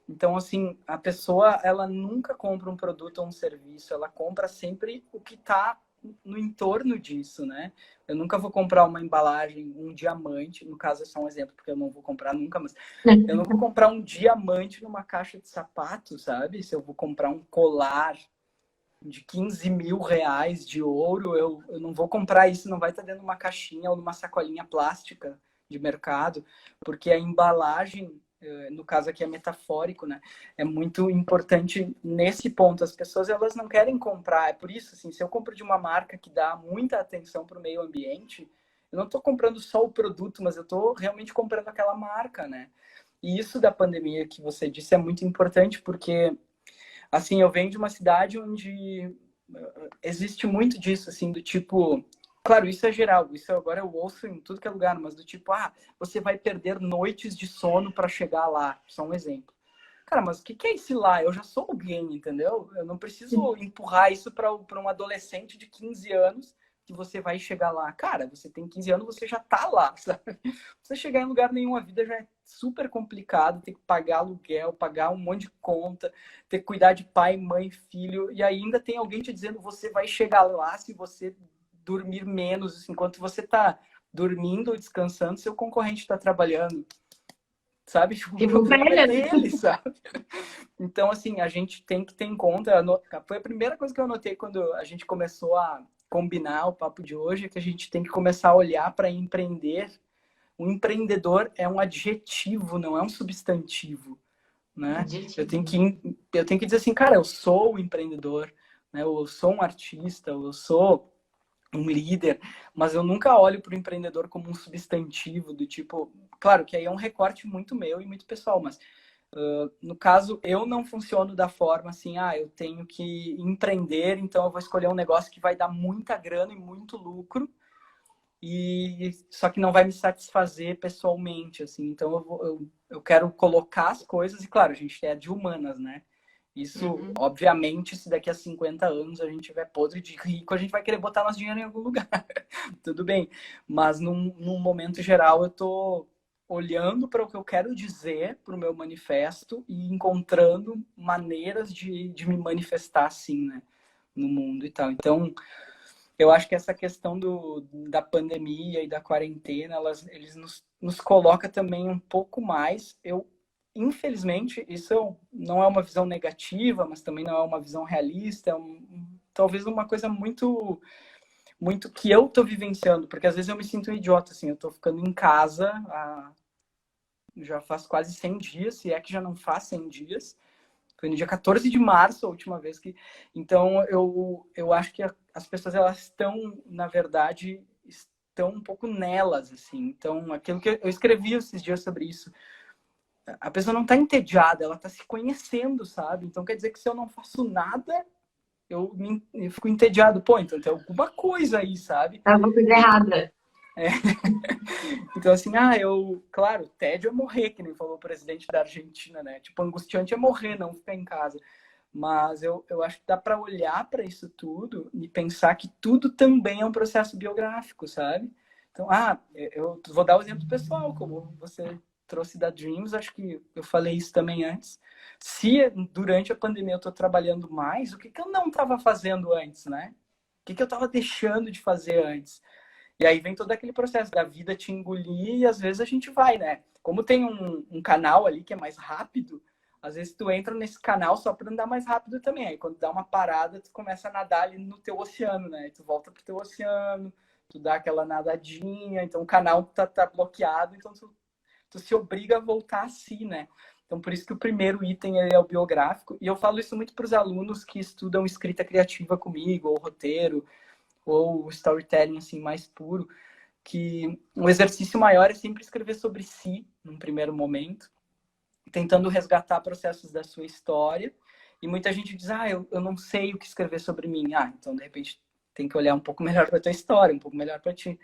Então, assim, a pessoa, ela nunca compra um produto ou um serviço, ela compra sempre o que está no entorno disso, né? Eu nunca vou comprar uma embalagem, um diamante, no caso é só um exemplo, porque eu não vou comprar nunca, mas eu não vou comprar um diamante numa caixa de sapato, sabe? Se eu vou comprar um colar de 15 mil reais de ouro, eu não vou comprar isso, não vai estar dentro de uma caixinha ou numa sacolinha plástica de mercado, porque a embalagem, no caso aqui é metafórico, né? É muito importante nesse ponto. As pessoas, elas não querem comprar, é por isso, assim, se eu compro de uma marca que dá muita atenção para o meio ambiente, eu não estou comprando só o produto, mas eu estou realmente comprando aquela marca, né? E isso da pandemia que você disse é muito importante, porque assim, eu venho de uma cidade onde existe muito disso, assim, do tipo. Claro, isso é geral, isso agora eu ouço em tudo que é lugar, mas do tipo, você vai perder noites de sono para chegar lá. Só um exemplo. Cara, mas o que que é esse lá? Eu já sou alguém, entendeu? Eu não preciso empurrar isso para um adolescente de 15 anos que você vai chegar lá. Cara, você tem 15 anos, você já tá lá, sabe? Você chegar em lugar nenhum, a vida já é super complicado, ter que pagar aluguel, pagar um monte de conta, ter que cuidar de pai, mãe, filho, e ainda tem alguém te dizendo você vai chegar lá se você dormir menos, enquanto você tá dormindo ou descansando, seu concorrente está trabalhando, sabe? Tipo, o Ficou problema é velha, né? dele, sabe? Então, assim, a gente tem que ter em conta. Foi a primeira coisa que eu notei quando a gente começou a combinar o papo de hoje, é que a gente tem que começar a olhar para empreender. O empreendedor é um adjetivo, não é um substantivo, né? Adjetivo. Eu tenho que dizer assim, cara, eu sou o empreendedor, né? Eu sou um artista, eu sou um líder, mas eu nunca olho para o empreendedor como um substantivo do tipo, claro que aí é um recorte muito meu e muito pessoal, mas no caso eu não funciono da forma assim, eu tenho que empreender, então eu vou escolher um negócio que vai dar muita grana e muito lucro e só que não vai me satisfazer pessoalmente, assim, então eu quero colocar as coisas e claro, a gente é de humanas, né? Isso, obviamente, se daqui a 50 anos a gente tiver podre de rico, a gente vai querer botar nosso dinheiro em algum lugar. Tudo bem. Mas num momento geral, eu tô olhando para o que eu quero dizer para o meu manifesto e encontrando maneiras de me manifestar assim, né? No mundo e tal. Então, eu acho que essa questão da pandemia e da quarentena, eles nos coloca também um pouco mais. Infelizmente, isso não é uma visão negativa, mas também não é uma visão realista. Talvez uma coisa muito, muito que eu estou vivenciando, porque às vezes eu me sinto um idiota, assim, eu estou ficando em casa já faz quase 100 dias, se é que já não faz 100 dias. Foi no dia 14 de março a última vez que... Então, eu acho que as pessoas, elas estão, na verdade, estão um pouco nelas, assim. Então, aquilo que eu escrevi esses dias sobre isso, a pessoa não está entediada, ela está se conhecendo, sabe? Então, quer dizer que se eu não faço nada, eu fico entediado. Pô, então tem alguma coisa aí, sabe? Tá uma coisa errada. É. Então, assim, claro, tédio é morrer, que nem falou o presidente da Argentina, né? Tipo, angustiante é morrer, não ficar em casa. Mas eu acho que dá para olhar para isso tudo e pensar que tudo também é um processo biográfico, sabe? Então, eu vou dar o exemplo pessoal, como você trouxe da Dreams, acho que eu falei isso também antes. Se durante a pandemia eu estou trabalhando mais, o que eu não estava fazendo antes, né? O que eu estava deixando de fazer antes? E aí vem todo aquele processo da vida te engolir e às vezes a gente vai, né? Como tem um canal ali que é mais rápido, às vezes tu entra nesse canal só para andar mais rápido também. Aí quando dá uma parada, tu começa a nadar ali no teu oceano, né? Tu volta pro teu oceano, tu dá aquela nadadinha, então o canal tá bloqueado, então tu se obriga a voltar a si, né? Então por isso que o primeiro item é o biográfico. E eu falo isso muito para os alunos que estudam escrita criativa comigo, ou roteiro, ou storytelling assim mais puro, que um exercício maior é sempre escrever sobre si, num primeiro momento, tentando resgatar processos da sua história. E muita gente diz, eu não sei o que escrever sobre mim. Então, de repente, tem que olhar um pouco melhor para a tua história, um pouco melhor para ti.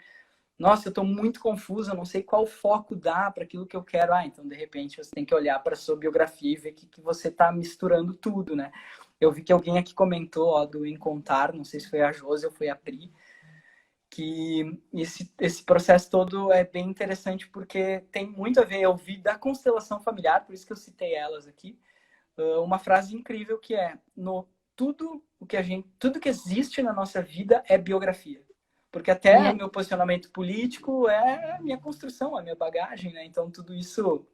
Nossa, eu estou muito confusa, não sei qual foco dá para aquilo que eu quero. Então, de repente, você tem que olhar para a sua biografia e ver que você está misturando tudo, né? Eu vi que alguém aqui comentou do Encontrar, não sei se foi a Josi ou foi a Pri, que esse processo todo é bem interessante porque tem muito a ver, eu vi da constelação familiar, por isso que eu citei elas aqui, uma frase incrível que é, tudo que existe na nossa vida é biografia. Porque até meu posicionamento político é a minha construção, a minha bagagem, né? Então tudo isso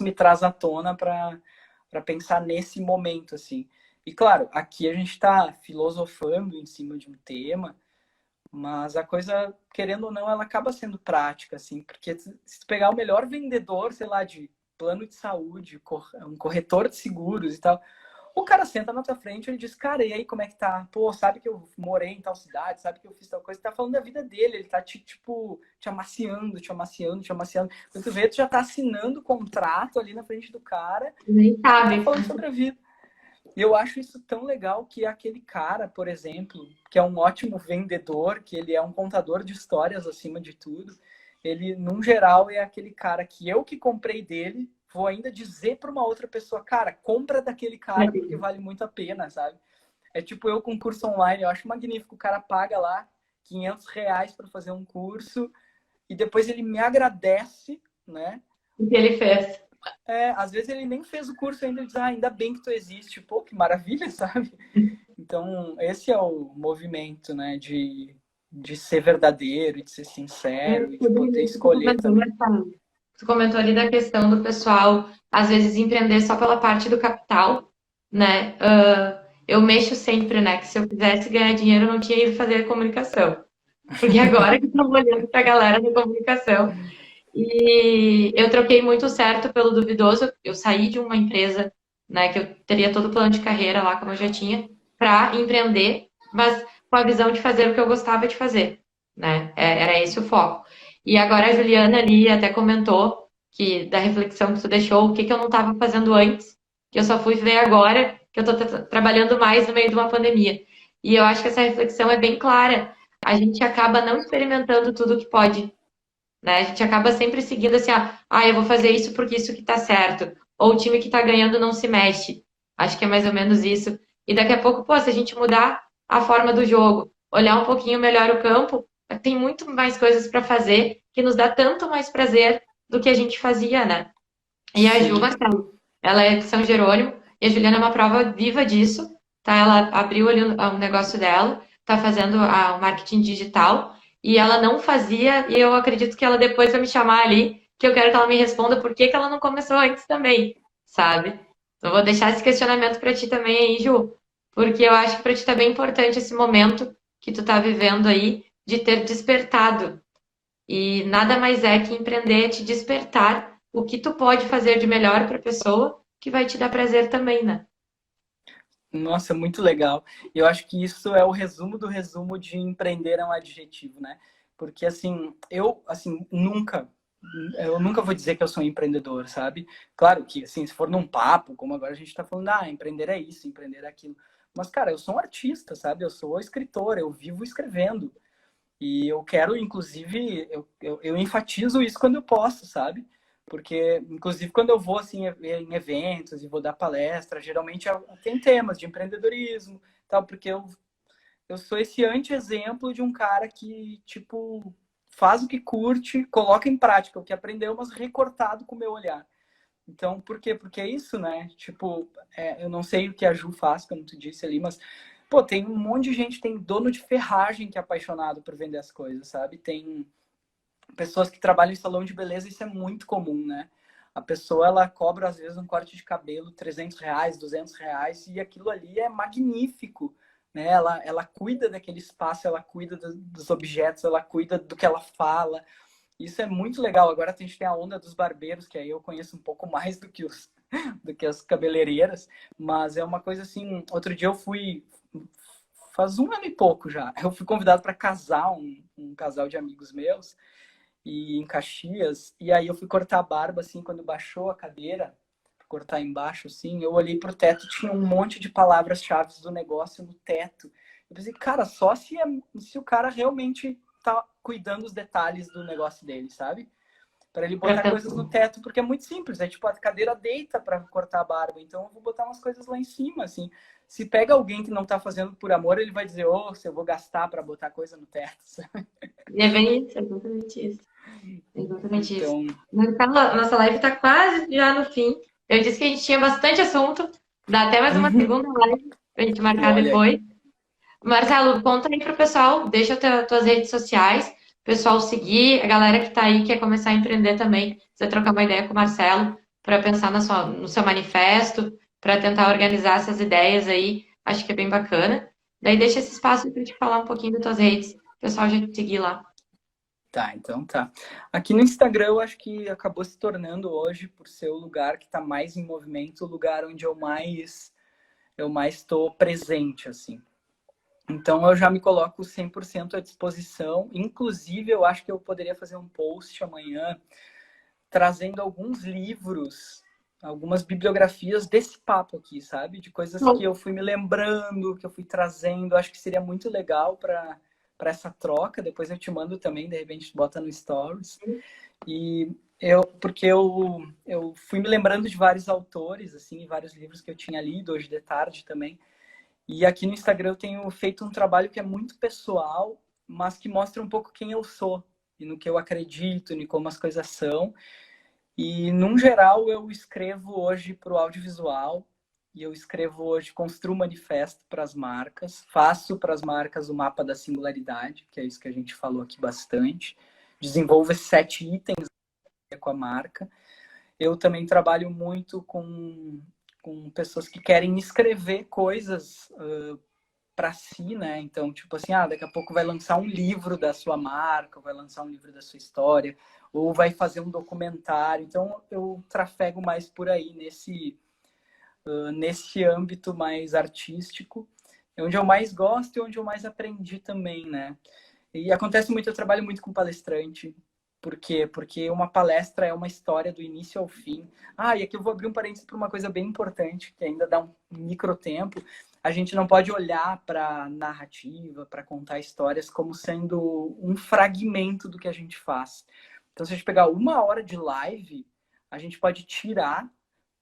me traz à tona para pensar nesse momento, assim. E claro, aqui a gente está filosofando em cima de um tema, mas a coisa, querendo ou não, ela acaba sendo prática, assim, porque se tu pegar o melhor vendedor, sei lá, de plano de saúde, um corretor de seguros e tal, o cara senta na tua frente e ele diz, cara, e aí como é que tá? Pô, sabe que eu morei em tal cidade, sabe que eu fiz tal coisa, ele tá falando da vida dele, ele tá te amaciando. Quando tu vê, tu já tá assinando o contrato ali na frente do cara, nem sabe. tá falando sobre a vida. E eu acho isso tão legal que aquele cara, por exemplo, que é um ótimo vendedor, que ele é um contador de histórias acima de tudo, ele, num geral, é aquele cara que eu que comprei dele, vou ainda dizer para uma outra pessoa, cara, compra daquele cara porque vale muito a pena, sabe? É tipo eu com curso online, eu acho magnífico, o cara paga lá R$ 500 para fazer um curso e depois ele me agradece, né? O que ele fez. Às vezes ele nem fez o curso ainda, ele diz, ainda bem que tu existe. Pô, que maravilha, sabe? Então, esse é o movimento, né? De ser verdadeiro, de ser sincero, e de poder escolher também. Você comentou ali da questão do pessoal, às vezes, empreender só pela parte do capital, né? Eu mexo sempre, né? Que se eu quisesse ganhar dinheiro, eu não tinha ido fazer comunicação. Porque agora que estou olhando para a galera da comunicação. E eu troquei muito certo pelo duvidoso. Eu saí de uma empresa, né, que eu teria todo o plano de carreira lá, como eu já tinha, para empreender. mas com a visão de fazer o que eu gostava de fazer, né? Era esse o foco. E agora a Juliana ali até comentou que da reflexão que tu deixou, o que que eu não estava fazendo antes, que eu só fui ver agora, que eu estou trabalhando mais no meio de uma pandemia. E eu acho que essa reflexão é bem clara. A gente acaba não experimentando tudo que pode, né? A gente acaba sempre seguindo assim, eu vou fazer isso porque isso que tá certo. Ou o time que tá ganhando não se mexe. Acho que é mais ou menos isso. E daqui a pouco, pô, se a gente mudar a forma do jogo, olhar um pouquinho melhor o campo, tem muito mais coisas para fazer que nos dá tanto mais prazer do que a gente fazia, né? E a Ju, Sim. Marcelo, ela é de São Jerônimo e a Juliana é uma prova viva disso, tá? Ela abriu ali um negócio dela, tá fazendo o marketing digital e ela não fazia e eu acredito que ela depois vai me chamar ali, que eu quero que ela me responda por que que ela não começou antes também, sabe? Então vou deixar esse questionamento para ti também aí, Ju, porque eu acho que para ti tá bem importante esse momento que tu tá vivendo aí de ter despertado e nada mais é que empreender é te despertar o que tu pode fazer de melhor para a pessoa, que vai te dar prazer também, né? Nossa, muito legal. E eu acho que isso é o resumo do resumo de empreender é um adjetivo, né? Porque assim, eu nunca vou dizer que eu sou um empreendedor, sabe? Claro que assim, se for num papo, como agora a gente tá falando, empreender é isso, empreender é aquilo. Mas cara, eu sou um artista, sabe? Eu sou escritor, eu vivo escrevendo. E eu quero, inclusive, eu enfatizo isso quando eu posso, sabe? Porque, inclusive, quando eu vou assim, em eventos e vou dar palestra, geralmente tem temas de empreendedorismo, tal, porque eu sou esse anti-exemplo de um cara que, tipo, faz o que curte, coloca em prática o que aprendeu, mas recortado com o meu olhar. Então, por quê? Porque é isso, né? Tipo, eu não sei o que a Ju faz, como tu disse ali, mas, pô, tem um monte de gente, tem dono de ferragem que é apaixonado por vender as coisas, sabe? Tem pessoas que trabalham em salão de beleza, isso é muito comum, né? A pessoa, ela cobra, às vezes, um corte de cabelo, R$ 300, R$ 200, e aquilo ali é magnífico, né? Ela cuida daquele espaço, ela cuida dos objetos, ela cuida do que ela fala, isso é muito legal. Agora a gente tem a onda dos barbeiros, que aí eu conheço um pouco mais do que as cabeleireiras, mas é uma coisa assim. Outro dia eu fui, faz um ano e pouco já, eu fui convidado para casar um casal de amigos meus e em Caxias, e aí eu fui cortar a barba assim, quando baixou a cadeira, cortar embaixo assim, eu olhei pro teto, tinha um monte de palavras-chave do negócio no teto. Eu pensei, cara, só se o cara realmente tá cuidando dos detalhes do negócio dele, sabe? Para ele botar coisas no teto, porque é muito simples, é tipo a cadeira deita para cortar a barba, então eu vou botar umas coisas lá em cima, assim. Se pega alguém que não tá fazendo por amor, ele vai dizer, se eu vou gastar para botar coisa no teto, sabe? E é bem isso, é exatamente isso. É exatamente isso. Então, Marcelo, nossa live está quase já no fim. Eu disse que a gente tinha bastante assunto. Dá até mais uma segunda live para a gente marcar olha aí. depois. Marcelo, conta aí pro pessoal, deixa tuas redes sociais, o pessoal seguir, a galera que tá aí quer começar a empreender também, você trocar uma ideia com o Marcelo para pensar no seu manifesto, para tentar organizar essas ideias aí, acho que é bem bacana. Daí deixa esse espaço para te falar um pouquinho das tuas redes, o pessoal já te seguir lá. Tá, então tá. Aqui no Instagram eu acho que acabou se tornando hoje, por ser o lugar que está mais em movimento, o lugar onde eu mais estou presente, assim. Então eu já me coloco 100% à disposição. Inclusive, eu acho que eu poderia fazer um post amanhã trazendo alguns livros, algumas bibliografias desse papo aqui, sabe? De coisas que eu fui me lembrando, que eu fui trazendo. Acho que seria muito legal para essa troca. Depois eu te mando também, de repente bota no Stories. E porque eu fui me lembrando de vários autores, assim, vários livros que eu tinha lido hoje de tarde também. E aqui no Instagram eu tenho feito um trabalho que é muito pessoal, mas que mostra um pouco quem eu sou e no que eu acredito, e como as coisas são. E, num geral, eu escrevo hoje para o audiovisual, e eu escrevo hoje, construo manifesto para as marcas, faço para as marcas o mapa da singularidade, que é isso que a gente falou aqui bastante, desenvolvo esses 7 itens com a marca. Eu também trabalho muito com pessoas que querem escrever coisas para si, né? Então, tipo assim, daqui a pouco vai lançar um livro da sua marca, vai lançar um livro da sua história, ou vai fazer um documentário. Então, eu trafego mais por aí nesse âmbito mais artístico. é onde eu mais gosto e onde eu mais aprendi também, né? E acontece muito, eu trabalho muito com palestrante. Por quê? Porque uma palestra é uma história do início ao fim. Ah, e aqui eu vou abrir um parênteses para uma coisa bem importante, que ainda dá um micro tempo. A gente não pode olhar para narrativa, para contar histórias como sendo um fragmento do que a gente faz. Então, se a gente pegar 1 hora de live, a gente pode tirar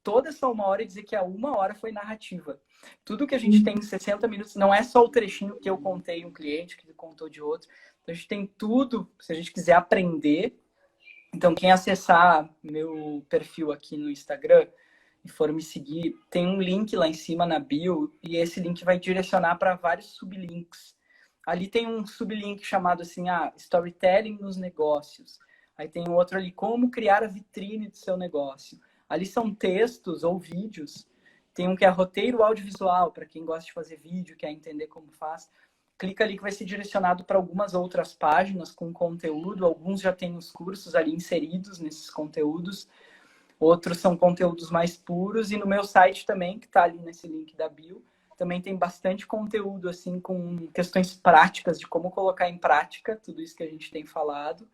toda essa 1 hora e dizer que a 1 hora foi narrativa. Tudo que a gente tem em 60 minutos não é só o trechinho que eu contei um cliente, que ele contou de outro. Então, a gente tem tudo, se a gente quiser aprender. Então, quem acessar meu perfil aqui no Instagram e for me seguir, tem um link lá em cima na bio e esse link vai direcionar para vários sublinks. Ali tem um sublink chamado assim, Storytelling nos negócios. Aí tem outro ali, como criar a vitrine do seu negócio. Ali são textos ou vídeos. Tem um que é roteiro audiovisual, para quem gosta de fazer vídeo, quer entender como faz. Clica ali que vai ser direcionado para algumas outras páginas com conteúdo. Alguns já têm os cursos ali inseridos nesses conteúdos. Outros são conteúdos mais puros. E no meu site também, que está ali nesse link da bio, também tem bastante conteúdo assim com questões práticas de como colocar em prática tudo isso que a gente tem falado.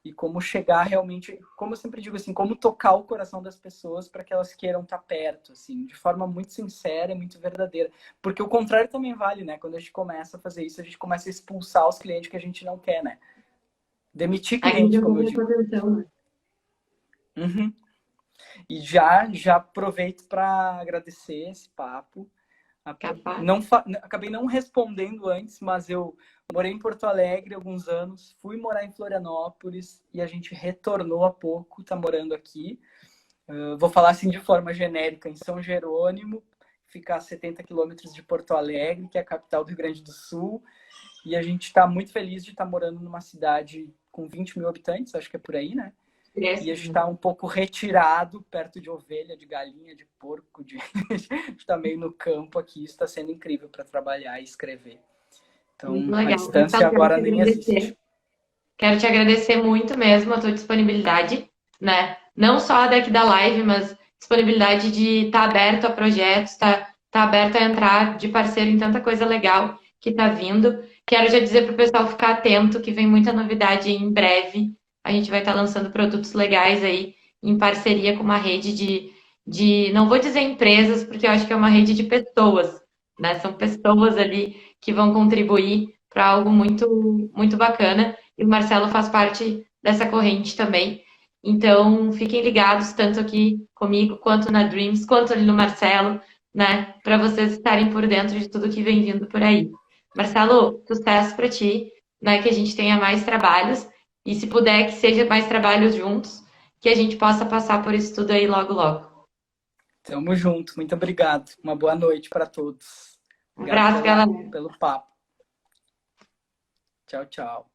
E como chegar realmente, como eu sempre digo assim, como tocar o coração das pessoas para que elas queiram estar perto, assim, de forma muito sincera e muito verdadeira. Porque o contrário também vale, né? Quando a gente começa a fazer isso, a gente começa a expulsar os clientes que a gente não quer, né? Demitir Aí cliente, já como eu tem digo. atenção, né? Uhum. E já aproveito para agradecer esse papo. Capaz. Acabei não respondendo antes, mas eu morei em Porto Alegre alguns anos, fui morar em Florianópolis e a gente retornou há pouco, tá morando aqui. Vou falar assim de forma genérica, em São Jerônimo, fica a 70 quilômetros de Porto Alegre, que é a capital do Rio Grande do Sul. E a gente está muito feliz de estar morando numa cidade com 20 mil habitantes, acho que é por aí, né? E a gente está um pouco retirado, perto de ovelha, de galinha, de porco. A gente está meio no campo aqui. Isso está sendo incrível para trabalhar e escrever. Então, Muito a legal. distância Quero agora te nem agradecer. existe. Quero te agradecer muito mesmo a tua disponibilidade, né? Não só daqui da live, mas disponibilidade de estar aberto a projetos, tá aberto a entrar de parceiro em tanta coisa legal que tá vindo. Quero já dizer para o pessoal ficar atento, que vem muita novidade em breve. A gente vai estar lançando produtos legais aí em parceria com uma rede não vou dizer empresas, porque eu acho que é uma rede de pessoas, né? São pessoas ali que vão contribuir para algo muito, muito bacana. E o Marcelo faz parte dessa corrente também. Então, fiquem ligados, tanto aqui comigo, quanto na Dreams, quanto ali no Marcelo, né? Para vocês estarem por dentro de tudo que vem vindo por aí. Marcelo, sucesso para ti, né? Que a gente tenha mais trabalhos. E se puder, que seja mais trabalhos juntos, que a gente possa passar por isso tudo aí logo, logo. Tamo junto. Muito obrigado. Uma boa noite para todos. Um Obrigado abraço, galera. pelo papo. Tchau, tchau.